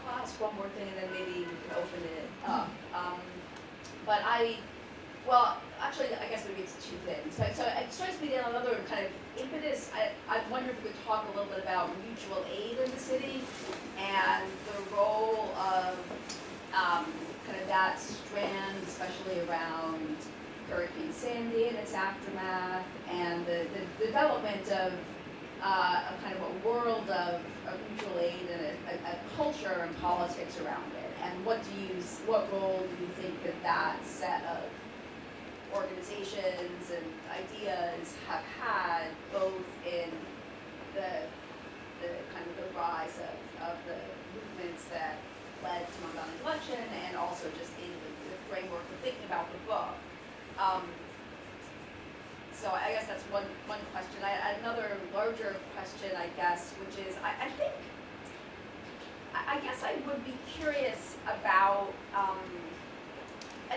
I'll ask one more thing and then maybe we can open it up. Actually, I guess maybe it's two things. So it strikes me that another kind of impetus, I wonder if we could talk a little bit about mutual aid in the city and the role of kind of that strand, especially around Hurricane Sandy and its aftermath, and the development of kind of a world of mutual aid and a culture and politics around it. And what role do you think that set of organizations and ideas have had, both in the kind of the rise of the movements that led to Mamdani's election, and also just in the framework of thinking about the book? So I guess that's one question. Another larger question, I guess, which is I guess I would be curious about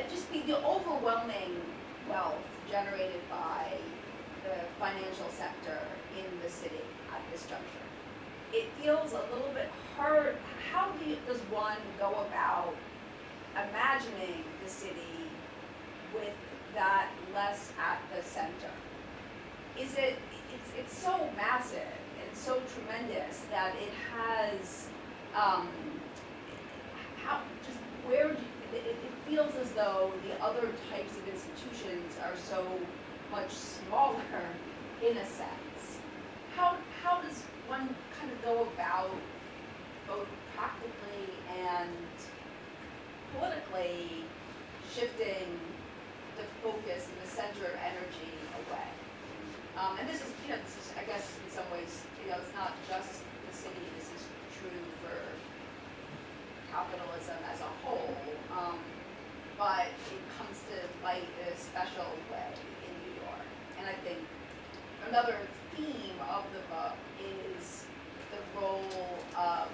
just the overwhelming wealth generated by the financial sector in the city at this juncture. It feels a little bit hard. How does one go about imagining the city with that less at the center? It's so massive and so tremendous that it has it feels as though the other types of institutions are so much smaller in a sense. How does one kind of go about, both practically and politically, shifting the focus and the center of energy away? And this is, I guess, in some ways, it's not just the city. This is true for capitalism as a whole, but it comes to light in a special way in New York. And I think another theme of the book is the role of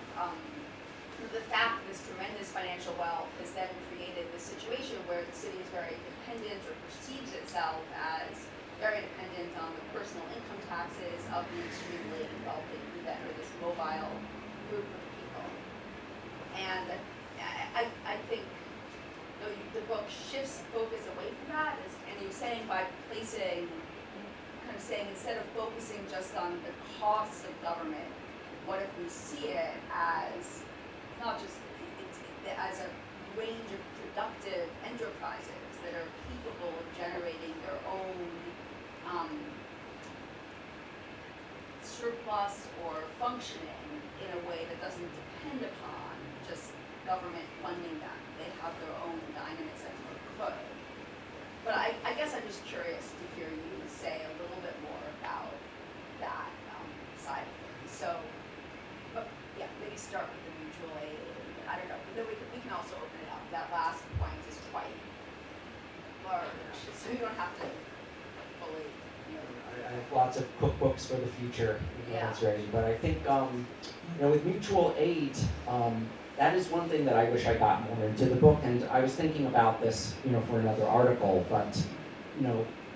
the fact that this tremendous financial wealth has then created this situation where the city is very dependent, or perceives itself as very dependent on the personal income taxes of the extremely wealthy that are this mobile group of people. And I think the book shifts focus away from that, and you're saying by placing, kind of saying instead of focusing just on the costs of government, what if we see it as not just as a range of productive enterprises that are capable of generating their own surplus or functioning in a way that doesn't depend upon just government funding them. They have their own dynamism or could. But I guess I'm just curious to hear you say a little bit more about that side of things. So, but yeah, maybe start with the mutual aid. I don't know. But then we can also open it up. That last point is quite large, so you don't have to fully. I have lots of cookbooks for the future. Yeah. That's ready. But I think with mutual aid, that is one thing that I wish I got more into the book. And I was thinking about this, for another article. But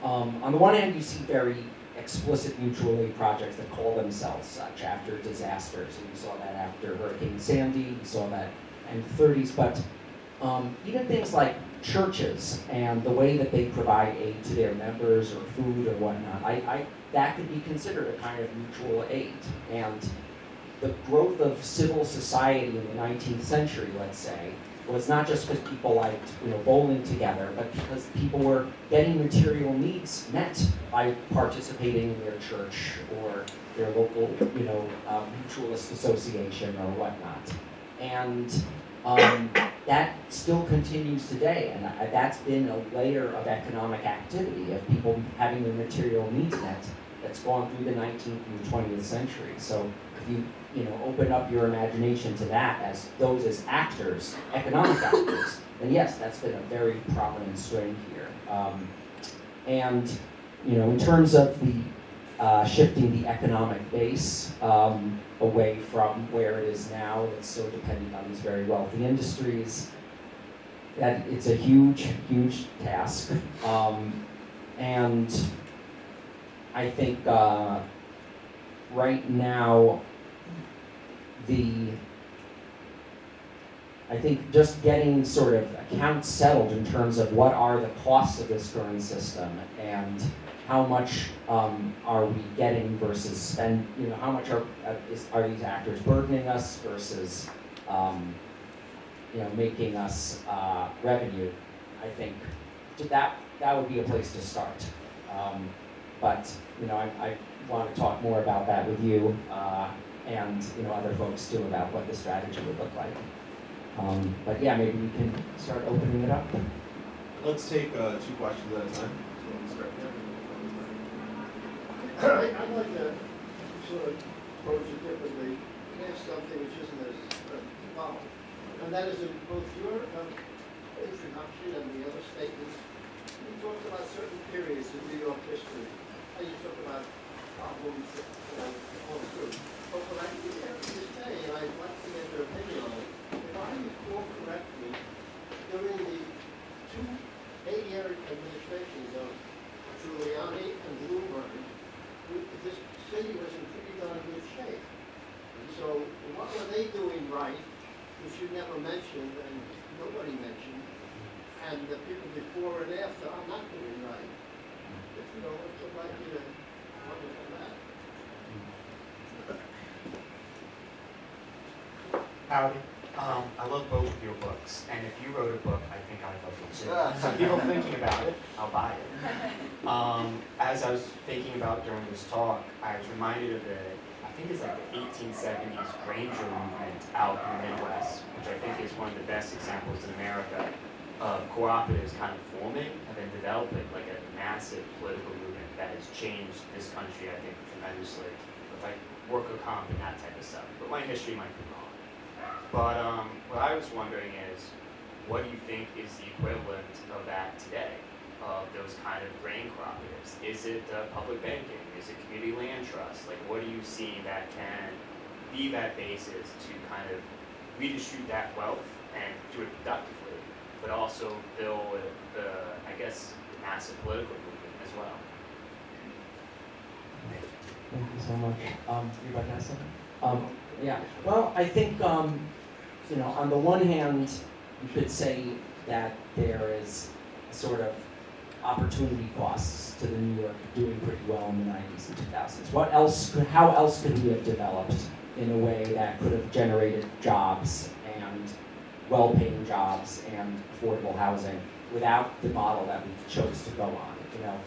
on the one hand, you see very explicit mutual aid projects that call themselves such after disasters, and you saw that after Hurricane Sandy. You saw that in the 30s. But even things like churches and the way that they provide aid to their members or food or whatnot, that could be considered a kind of mutual aid. And the growth of civil society in the 19th century, let's say, was not just because people liked bowling together, but because people were getting material needs met by participating in their church or their local mutualist association or whatnot. And that still continues today, and that's been a layer of economic activity of people having their material needs met that's gone through the 19th and 20th century. So if you open up your imagination to that as those as actors, economic actors, then yes, that's been a very prominent strain here. And in terms of the shifting the economic base away from where it is now, it's so dependent on these very wealthy industries, that it's a huge, huge task. And I think right now, I think just getting sort of accounts settled in terms of what are the costs of this current system and how much are we getting versus spend, how much are these actors burdening us versus making us revenue. I think that would be a place to start. But I want to talk more about that with you and other folks too about what the strategy would look like. But yeah, maybe we can start opening it up. Let's take 2 questions at a time. So we'll start there. I'd like to sort of approach it differently, ask something which isn't as involved. And that is in both your introduction and the other statements, you talked about certain periods in New York history. And you talk about problems all through. But what I think you have to say, and I'd like to get your opinion on it, if I recall correctly, during the 2 8-year administrations of Giuliani and Bloomberg, this city was in pretty darn good shape. So what were they doing right, which you never mentioned and nobody mentioned, and the people before and after are not doing right? If I'd like you to comment on that. Howdy. I love both of your books, and if you wrote a book, I think I'd love it too. Some people thinking about it, I'll buy it. As I was thinking about during this talk, I was reminded of I think it's like the 1870s Ranger movement out in the Midwest, which I think is one of the best examples in America of cooperatives kind of forming and then developing like a massive political movement that has changed this country, I think, tremendously, with like worker comp and that type of stuff. But my history might be wrong. But what I was wondering is, what do you think is the equivalent of that today, of those kind of grain cooperatives? Is it public banking? Is it community land trust? Like, what do you see that can be that basis to kind of redistribute that wealth and do it productively, but also build the massive political movement as well? Thank you so much. You about to ask something? Yeah. Well, I think you know, on the one hand, you could say that there is a sort of opportunity costs to the New York doing pretty well in the 90s and 2000s. How else could we have developed in a way that could have generated jobs and well-paying jobs and affordable housing without the model that we chose to go on? You know,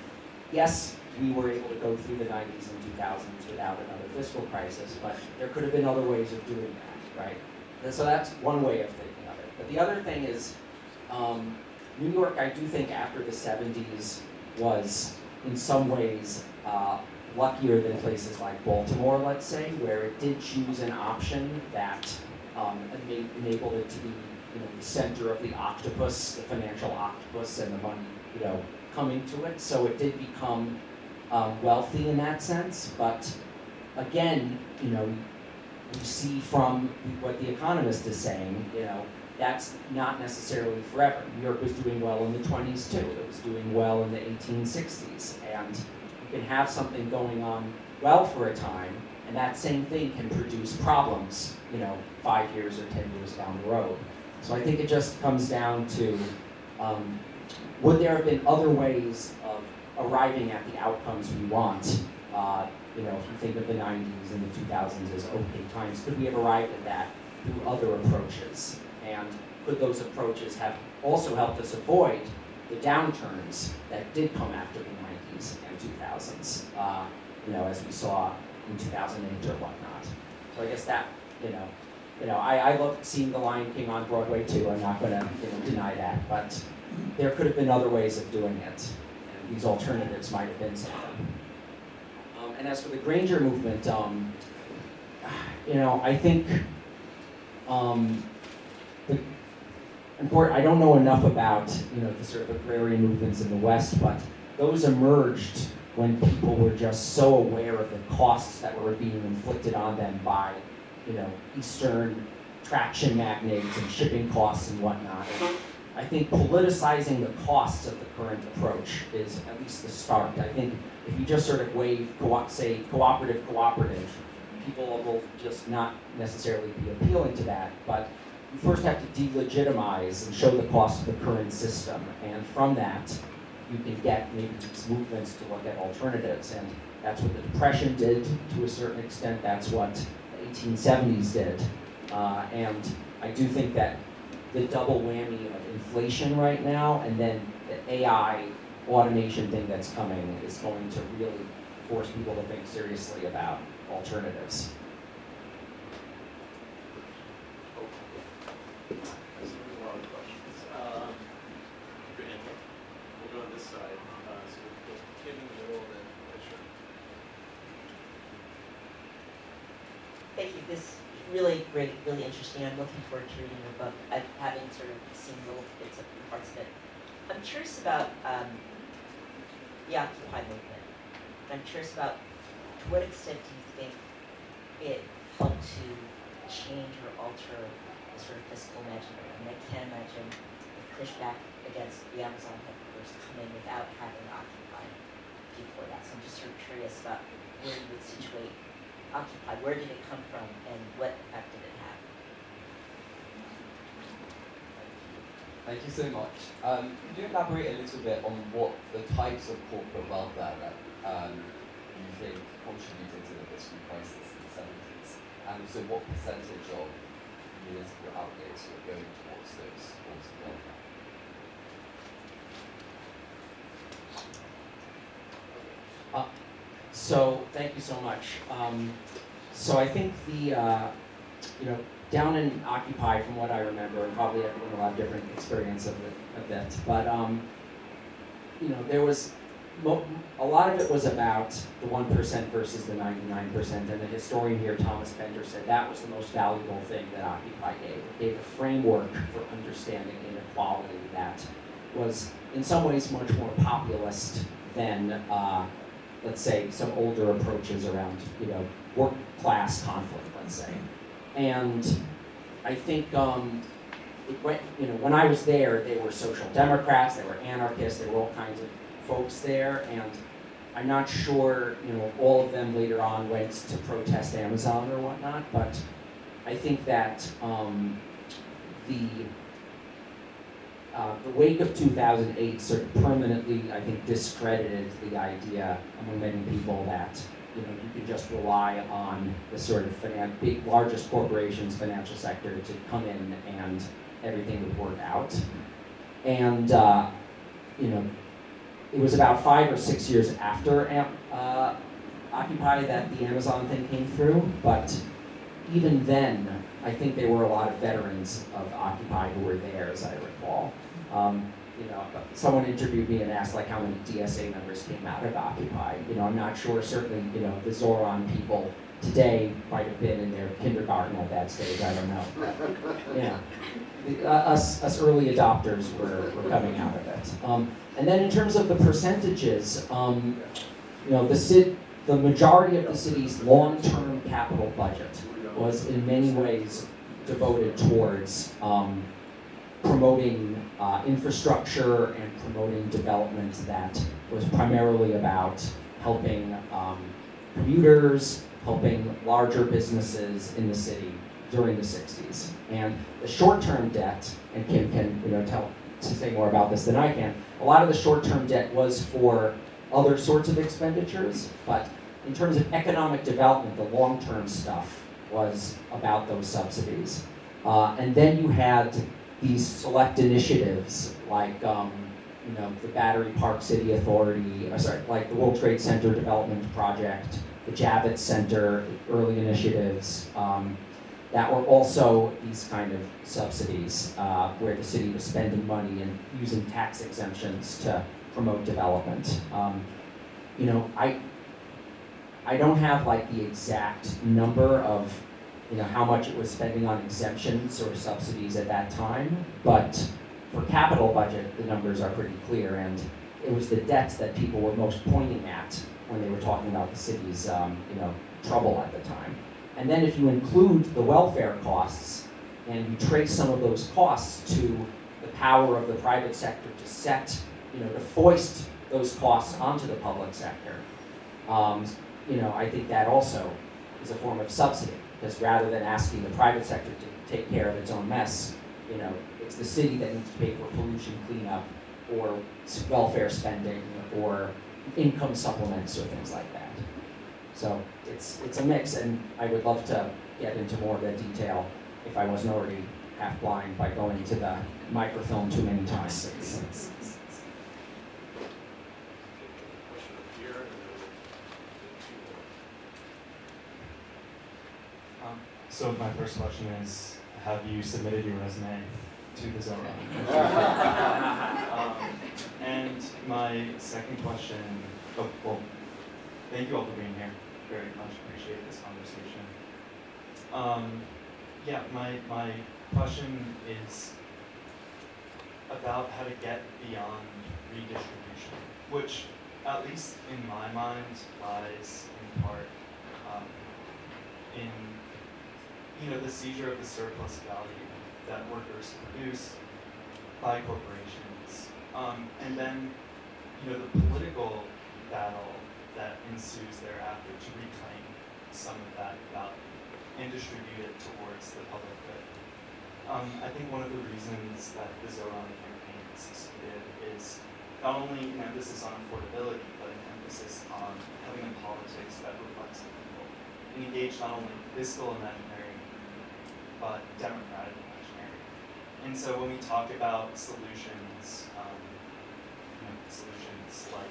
yes, we were able to go through the 90s and 2000s without another fiscal crisis, but there could have been other ways of doing that, right? And so that's one way of thinking of it. But the other thing is, New York, I do think after the 70s was in some ways luckier than places like Baltimore, let's say, where it did choose an option that enabled it to be, you know, the center of the octopus, the financial octopus, and the money, you know, coming to it. So it did become wealthy in that sense. But again, you know, we see from what The Economist is saying, you know, that's not necessarily forever. New York was doing well in the 20s too. It was doing well in the 1860s. And you can have something going on well for a time, and that same thing can produce problems, you know, 5 years or 10 years down the road. So I think it just comes down to, would there have been other ways of arriving at the outcomes we want? You know, if you think of the 90s and the 2000s as okay times, could we have arrived at that through other approaches? And could those approaches have also helped us avoid the downturns that did come after the 90s and 2000s, you know, as we saw in 2008 or whatnot? So I guess that, you know, I love seeing The Lion King on Broadway too. I'm not going to, you know, deny that, but there could have been other ways of doing it, and these alternatives might have been some of them. And as for the Granger movement, you know, I think I don't know enough about, you know, the sort of agrarian movements in the West, but those emerged when people were just so aware of the costs that were being inflicted on them by, you know, Eastern traction magnates and shipping costs and whatnot. And I think politicizing the costs of the current approach is at least the start. I think if you just sort of say cooperative, people will just not necessarily be appealing to that, but you first have to delegitimize and show the cost of the current system, and from that, you can get maybe these movements to look at alternatives, and that's what the Depression did to a certain extent, that's what the 1870s did, and I do think that the double whammy of inflation right now, and then the AI automation thing that's coming is going to really force people to think seriously about alternatives. There's a lot of questions. We'll go on this side. So we'll put Kim in the middle and then Fisher. Thank you. This is really great, really interesting. I'm looking forward to reading your book. I've having sort of seen little bits of parts of it. I'm curious about the Occupy movement. I'm curious about to what extent do you think it helped to change or alter the sort of fiscal imaginary? I mean, I can't imagine the pushback against the Amazon headquarters coming without having Occupy before that. So I'm just sort of curious about where you would situate Occupy. Where did it come from, and what effect did it have? Thank you so much. Could you elaborate a little bit on what the types of corporate welfare that you think contributed to the fiscal crisis in the 70s, and also what percentage of municipal outlays were going towards those forms of welfare? So thank you so much. So I think the, you know, down in Occupy, from what I remember, and probably everyone will have different experience of it, but you know, there was a lot of it was about the 1% versus the 99%, and the historian here, Thomas Bender, said that was the most valuable thing that Occupy gave. It gave a framework for understanding inequality that was in some ways much more populist than, let's say, some older approaches around, you know, work class conflict, let's say. And I think, you know, when I was there, they were social democrats, they were anarchists, there were all kinds of folks there, and I'm not sure, all of them later on went to protest Amazon or whatnot, but I think that the wake of 2008 sort of permanently, I think, discredited the idea among many people that you could just rely on the sort of largest corporations, financial sector to come in and everything would work out. And it was about 5 or 6 years after Occupy that the Amazon thing came through, but even then, I think there were a lot of veterans of Occupy who were there, as I recall. Someone interviewed me and asked how many DSA members came out of Occupy. I'm not sure. Certainly, the Zohran people today might have been in their kindergarten at that stage. I don't know. Us early adopters were coming out of it. And then in terms of the percentages, the majority of the city's long-term capital budget was in many ways devoted towards promoting infrastructure and promoting development that was primarily about helping commuters, helping larger businesses in the city during the 60s. And the short-term debt, and Kim can say more about this than I can, a lot of the short-term debt was for other sorts of expenditures, but in terms of economic development, the long-term stuff was about those subsidies. And then you had these select initiatives like the Battery Park City Authority, like the World Trade Center Development Project, the Javits Center, early initiatives that were also these kind of subsidies where the city was spending money and using tax exemptions to promote development. I don't have the exact number of how much it was spending on exemptions or subsidies at that time, but for capital budget, the numbers are pretty clear, and it was the debts that people were most pointing at when they were talking about the city's trouble at the time. And then if you include the welfare costs and you trace some of those costs to the power of the private sector to set, to foist those costs onto the public sector, I think that also is a form of subsidy, because rather than asking the private sector to take care of its own mess, it's the city that needs to pay for pollution cleanup or welfare spending or income supplements or things like that. So it's a mix, and I would love to get into more of that detail if I wasn't already half blind by going to the microfilm too many times. So my first question is, have you submitted your resume to the Zohran? And my second question, thank you all for being here. Very much appreciate this conversation. My question is about how to get beyond redistribution, which, at least in my mind, lies in part in the seizure of the surplus value that workers produce by corporations, and then the political battle that ensues thereafter to reclaim some of that value and distribute it towards the public good. I think one of the reasons that the Zohran campaign succeeded is not only an emphasis on affordability, but an emphasis on having a politics that reflects the people and engage not only fiscal imaginary, but democratic imaginary. And so when we talk about solutions, solutions like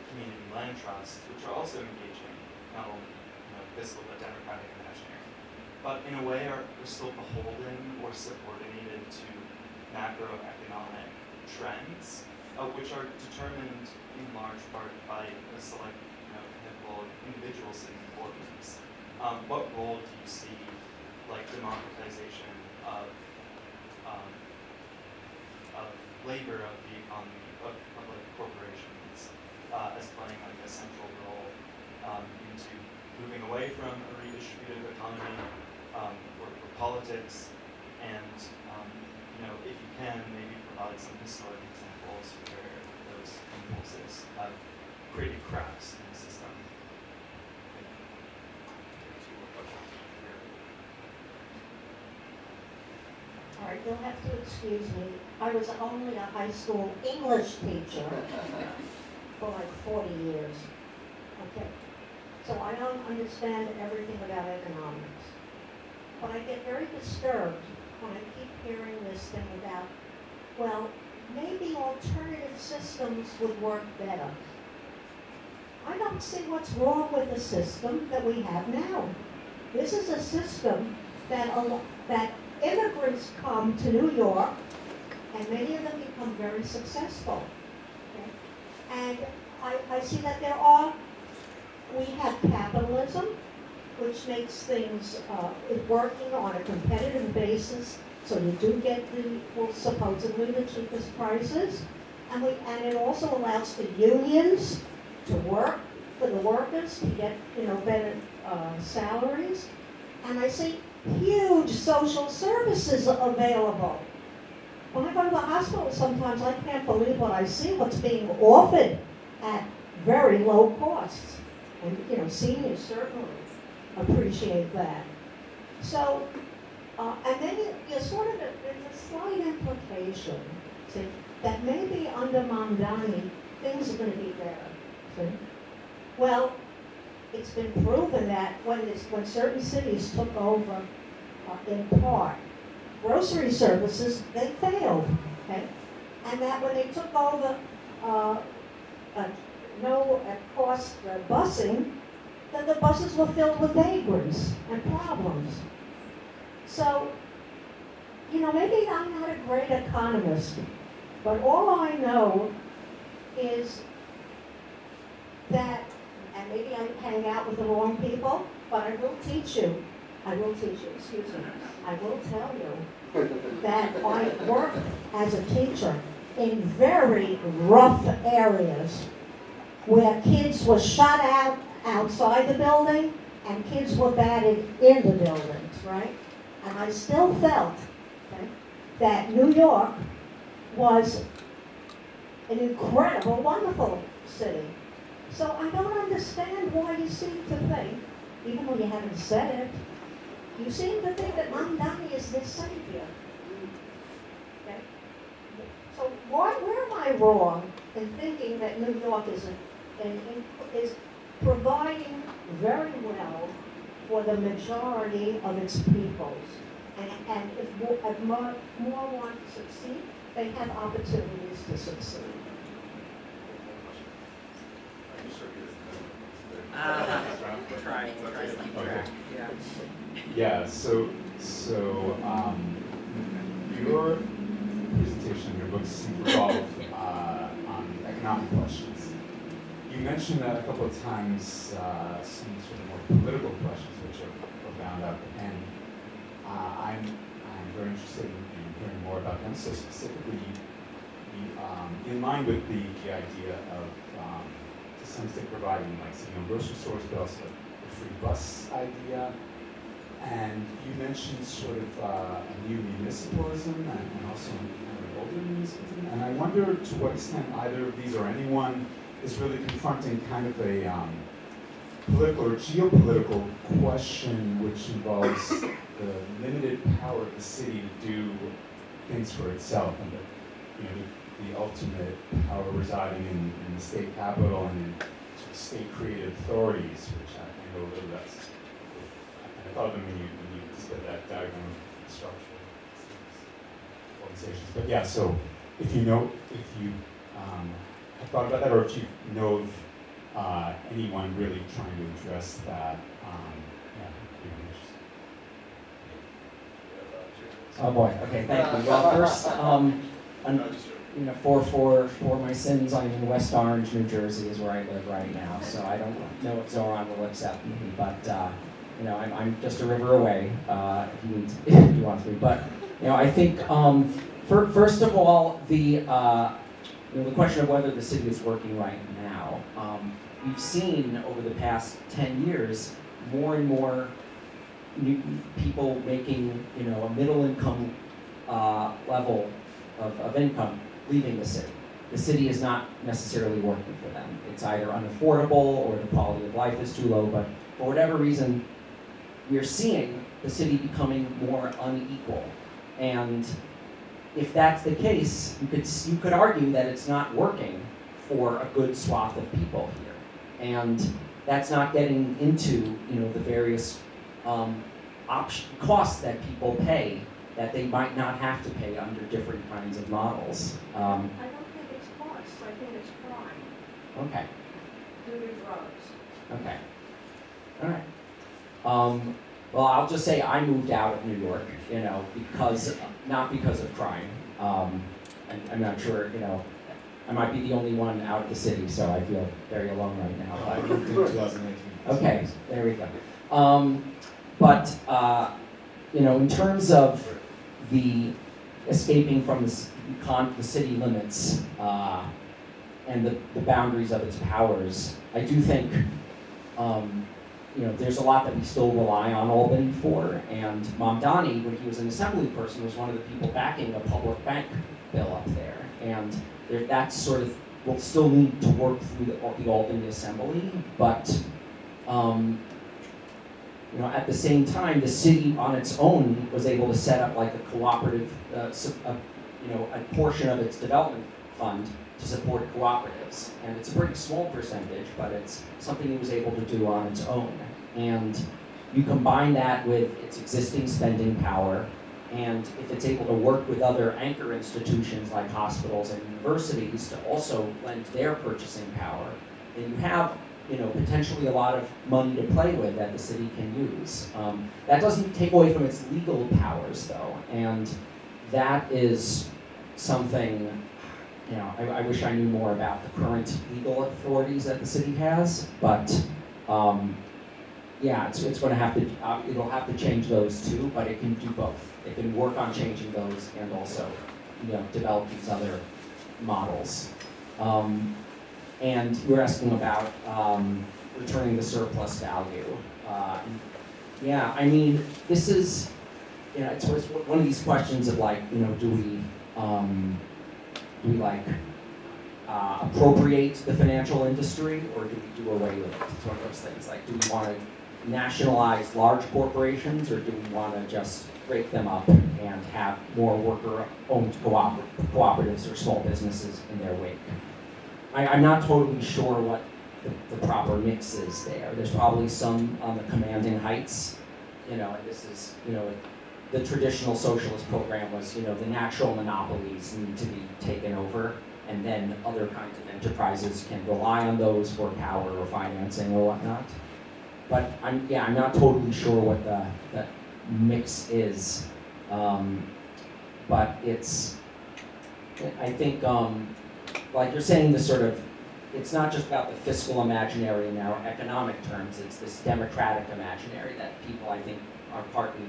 community land trusts, which are also engaging not only fiscal but democratic imaginary, but in a way are still beholden or subordinated to macroeconomic trends, which are determined in large part by a select handful of individual city boardrooms. What role do you see, democratization of labor, of the economy, of corporations, as playing a central role into moving away from a redistributive economy or politics, and if you can, maybe provide some historic examples where those impulses have created cracks in the system. All right, you'll have to excuse me. I was only a high school English teacher for like 40 years. Okay, so I don't understand everything about economics. But I get very disturbed when I keep hearing this thing about, well, maybe alternative systems would work better. I don't see what's wrong with the system that we have now. This is a system that immigrants come to New York, and many of them become very successful. Okay? And I see that we have capitalism, which makes things working on a competitive basis, so you do get supposedly the cheapest prices, and it also allows the unions to work for the workers to get better salaries, and I see huge social services available. When I go to the hospital sometimes I can't believe what I see, what's being offered at very low costs, and seniors certainly appreciate that. So, and then you sort of, there's a slight implication, see, that maybe under Mamdani things are going to be better. See? Well, it's been proven that when certain cities took over, in part, grocery services, they failed, okay? And that when they took over no-cost busing, that the buses were filled with vagrants and problems. So, maybe I'm not a great economist, but all I know is that, and maybe I hang out with the wrong people, but I will teach you, excuse me, I will tell you that I worked as a teacher in very rough areas where kids were shut out outside the building and kids were batted in the buildings, right? And I still felt that New York was an incredible, wonderful city. So I don't understand why you seem to think, even though you haven't said it, you seem to think that Mamdani is this savior. Okay? So where am I wrong in thinking that New York is providing very well for the majority of its peoples? And if more want to succeed, they have opportunities to succeed. Yeah, so your presentation, your books seem to revolve on economic questions. You mentioned that a couple of times some sort of more political questions which are bound up, and I'm very interested in hearing more about them. So specifically, in line with the idea of to some extent providing grocery stores, but also the free bus idea. And you mentioned sort of a new municipalism and also an older municipalism. And I wonder to what extent either of these or anyone is really confronting kind of a political or geopolitical question which involves the limited power of the city to do things for itself, and the ultimate power residing in the state capital and in sort of state created authorities, which I know a little less. I thought of them when you displayed that diagram of the structure of organizations. But yeah, so if you have thought about that, or if you know of anyone really trying to address that, Oh boy. Okay, thank you. Well, first, for my sins, I'm in West Orange, New Jersey, is where I live right now. So I don't know if Zohran will accept me, but I'm just a river away if he wants me. But I think first of all, the question of whether the city is working right now. We've seen over the past 10 years more and more new people making a middle income level of income leaving the city. the city is not necessarily working for them. It's either unaffordable or the quality of life is too low, but for whatever reason, we're seeing the city becoming more unequal. And if that's the case, you could argue that it's not working for a good swath of people here. And that's not getting into, the various costs that people pay that they might not have to pay under different kinds of models. I don't think it's cost, I think it's crime, Okay, due to drugs. okay. All right. Well, I'll just say I moved out of New York, not because of crime. I'm not sure, I might be the only one out of the city, so I feel very alone right now. I moved in 2018. Okay, there we go. In terms of the escaping from the city limits and the boundaries of its powers, I do think there's a lot that we still rely on Albany for. And Mamdani, when he was an assembly person, was one of the people backing a public bank bill up there. And that sort of will still need to work through the Albany Assembly, but at the same time, the city on its own was able to set up like a cooperative, a portion of its development fund to support cooperatives. And it's a pretty small percentage, but it's something it was able to do on its own. And you combine that with its existing spending power, and if it's able to work with other anchor institutions like hospitals and universities to also lend their purchasing power, then you have potentially a lot of money to play with that the city can use. That doesn't take away from its legal powers, though, and that is something, I wish I knew more about the current legal authorities that the city has, but it's going to have to, it'll have to change those too, but it can do both. It can work on changing those and also, develop these other models. And you're asking about returning the surplus value. This is, it's one of these questions of like, do we appropriate the financial industry, or do we do away with it? It's one of those things. Like, do we want to nationalize large corporations, or do we want to just break them up and have more worker-owned cooperatives or small businesses in their wake? I'm not totally sure what the proper mix is there. There's probably some on the commanding heights, and this is, the traditional socialist program was, the natural monopolies need to be taken over, and then other kinds of enterprises can rely on those for power or financing or whatnot. But I'm not totally sure what the mix is. But I think, like you're saying, it's not just about the fiscal imaginary in our economic terms, it's this democratic imaginary that people, I think, are partly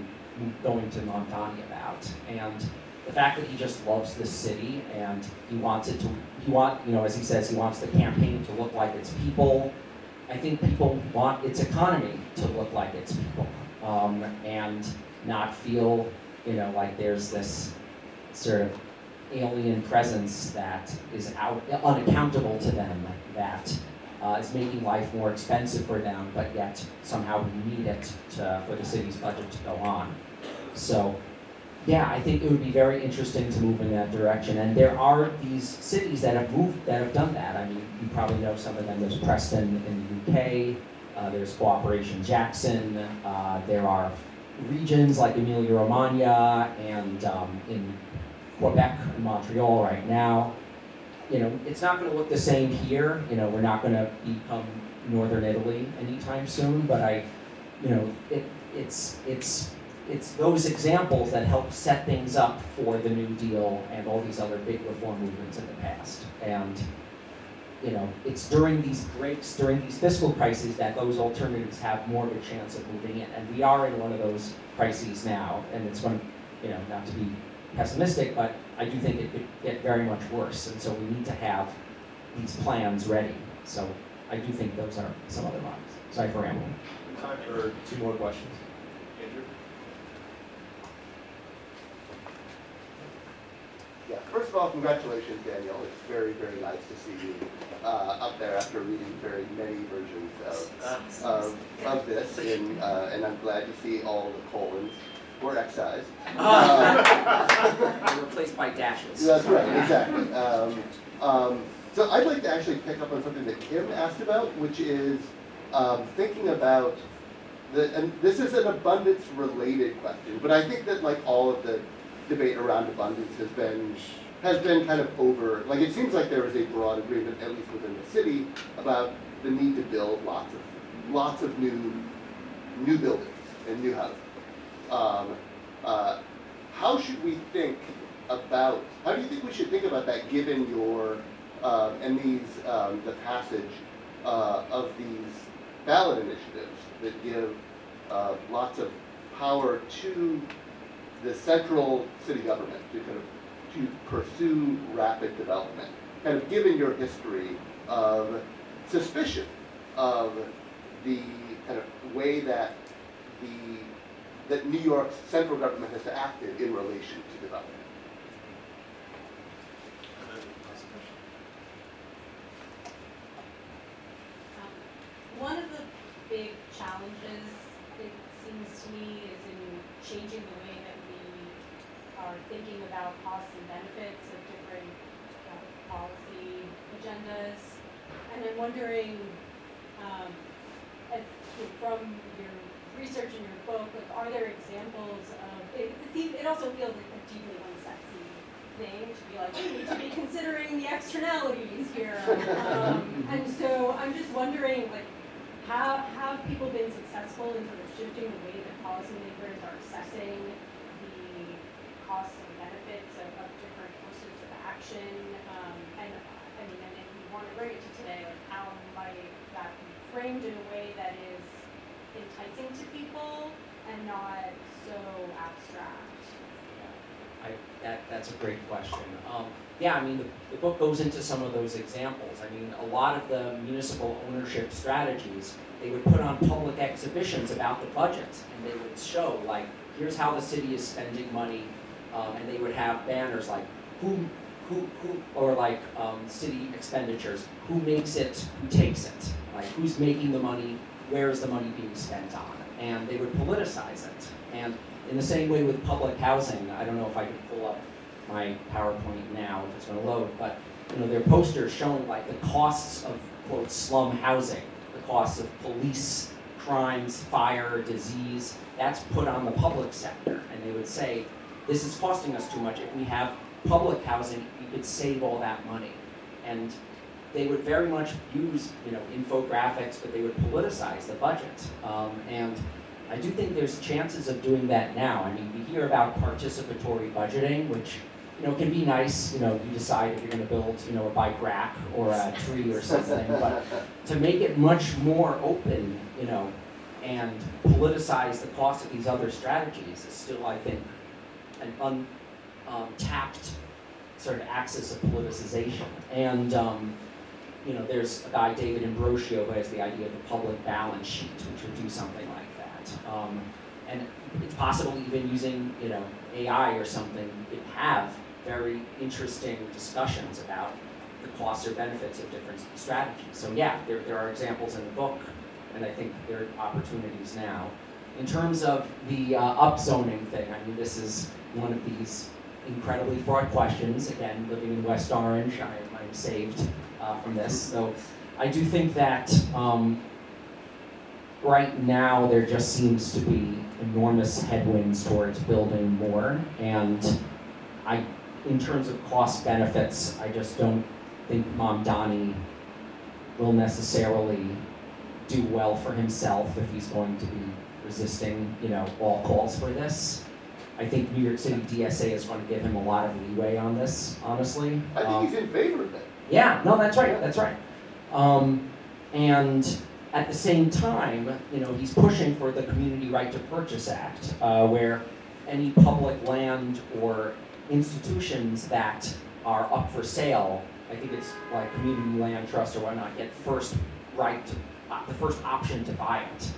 going to Mamdani about. And the fact that he just loves this city and as he says, he wants the campaign to look like its people. I think people want its economy to look like its people, and not feel, like there's this sort of alien presence that is unaccountable to them, that is making life more expensive for them, but yet somehow we need it for the city's budget to go on. So, I think it would be very interesting to move in that direction. And there are these cities that have done that. I mean, you probably know some of them. There's Preston in the UK. There's Cooperation Jackson. There are regions like Emilia-Romagna and in Quebec and Montreal right now. It's not going to look the same here. We're not going to become Northern Italy anytime soon. But it's those examples that help set things up for the New Deal and all these other big reform movements in the past. And it's during these breaks, during these fiscal crises, that those alternatives have more of a chance of moving in. And we are in one of those crises now, and it's going to, not to be pessimistic, but I do think it could get very much worse. And so we need to have these plans ready. So I do think those are some other models. Sorry for rambling. Time for 2 more questions. Andrew? Yeah. first of all, congratulations, Daniel. It's very, very nice to see you up there after reading very many versions of this, and I'm glad to see all the colons were excised. Replaced by dashes. That's right, exactly. So I'd like to actually pick up on something that Kim asked about, which is thinking about and this is an abundance-related question, but I think that like all of the debate around abundance has been kind of over. Like it seems like there is a broad agreement, at least within the city, about the need to build lots of new buildings and new housing. How should we think about? How do you think we should think about that, given your and these the passage of these ballot initiatives that give lots of power to the central city government to pursue rapid development, kind of given your history of suspicion of the kind of way that New York's central government has acted in relation to development. One of the big challenges, it seems to me, is in changing the way that we are thinking about costs and benefits of different policy agendas. And I'm wondering, from your research in your book, are there examples of, it also feels like a deeply unsexy thing to be like, we need to be considering the externalities here. And so I'm just wondering, like, have people been successful in sort of shifting the way that policymakers are assessing the costs and benefits of different courses of action? And I mean, and if you want to bring it to today, like how might that be framed in a way that is enticing to people and not so abstract? That's a great question. Yeah, I mean, the book goes into some of those examples. I mean, a lot of the municipal ownership strategies, they would put on public exhibitions about the budget, and they would show, like, here's how the city is spending money, and they would have banners like, city expenditures, who makes it, who takes it, like, who's making the money, where is the money being spent on, and they would politicize it. And in the same way with public housing, I don't know if I can pull up my PowerPoint now if it's going to load, but there are posters showing like the costs of quote slum housing, the costs of police, crimes, fire, disease. That's put on the public sector, and they would say this is costing us too much. If we have public housing, we could save all that money, and they would very much use infographics, but they would politicize the budget, and I do think there's chances of doing that now. I mean, we hear about participatory budgeting, which can be nice. You decide if you're going to build a bike rack or a tree or something, but to make it much more open, and politicize the cost of these other strategies is still, I think, an untapped sort of axis of politicization. And there's a guy, David Ambrosio, who has the idea of the public balance sheet, which would do something like that. And it's possible even using AI or something, you could have very interesting discussions about the costs or benefits of different strategies. So yeah, there are examples in the book, and I think there are opportunities now. In terms of the upzoning thing, I mean, this is one of these incredibly fraught questions. Again, living in West Orange, I'm saved from this. So I do think that right now there just seems to be enormous headwinds towards building more, and in terms of cost benefits, I just don't think Mamdani will necessarily do well for himself if he's going to be resisting, all calls for this. I think New York City DSA is going to give him a lot of leeway on this, honestly. I think he's in favor of it. Yeah, no, that's right, that's right. And at the same time, he's pushing for the Community Right to Purchase Act, where any public land or institutions that are up for sale, I think it's like community land trust or whatnot, get first right to, the first option to buy it.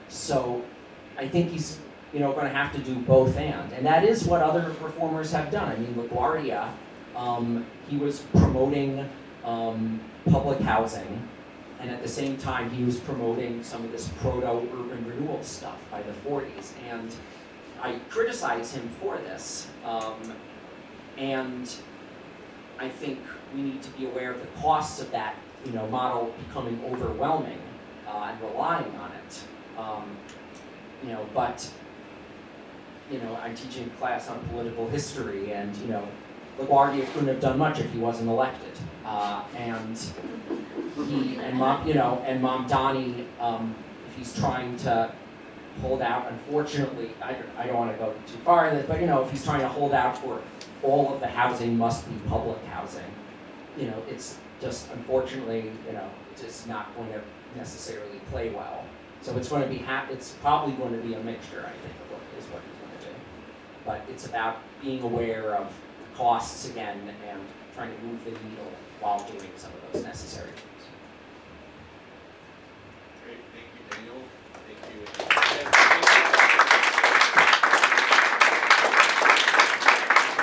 So I think he's going to have to do both and that is what other reformers have done. I mean, LaGuardia he was promoting public housing, and at the same time he was promoting some of this proto-urban renewal stuff by the 40s. And I criticize him for this, and I think we need to be aware of the costs of that, model becoming overwhelming and relying on it. But I'm teaching a class on political history, and LaGuardia couldn't have done much if he wasn't elected. And Mamdani, if he's trying to hold out, unfortunately, I don't want to go too far in this, but if he's trying to hold out for all of the housing must be public housing, it's just unfortunately, just not going to necessarily play well. So it's going to be it's probably going to be a mixture, I think, of what he's going to do. But it's about being aware of the costs again and trying to move the needle while doing some of those necessary things.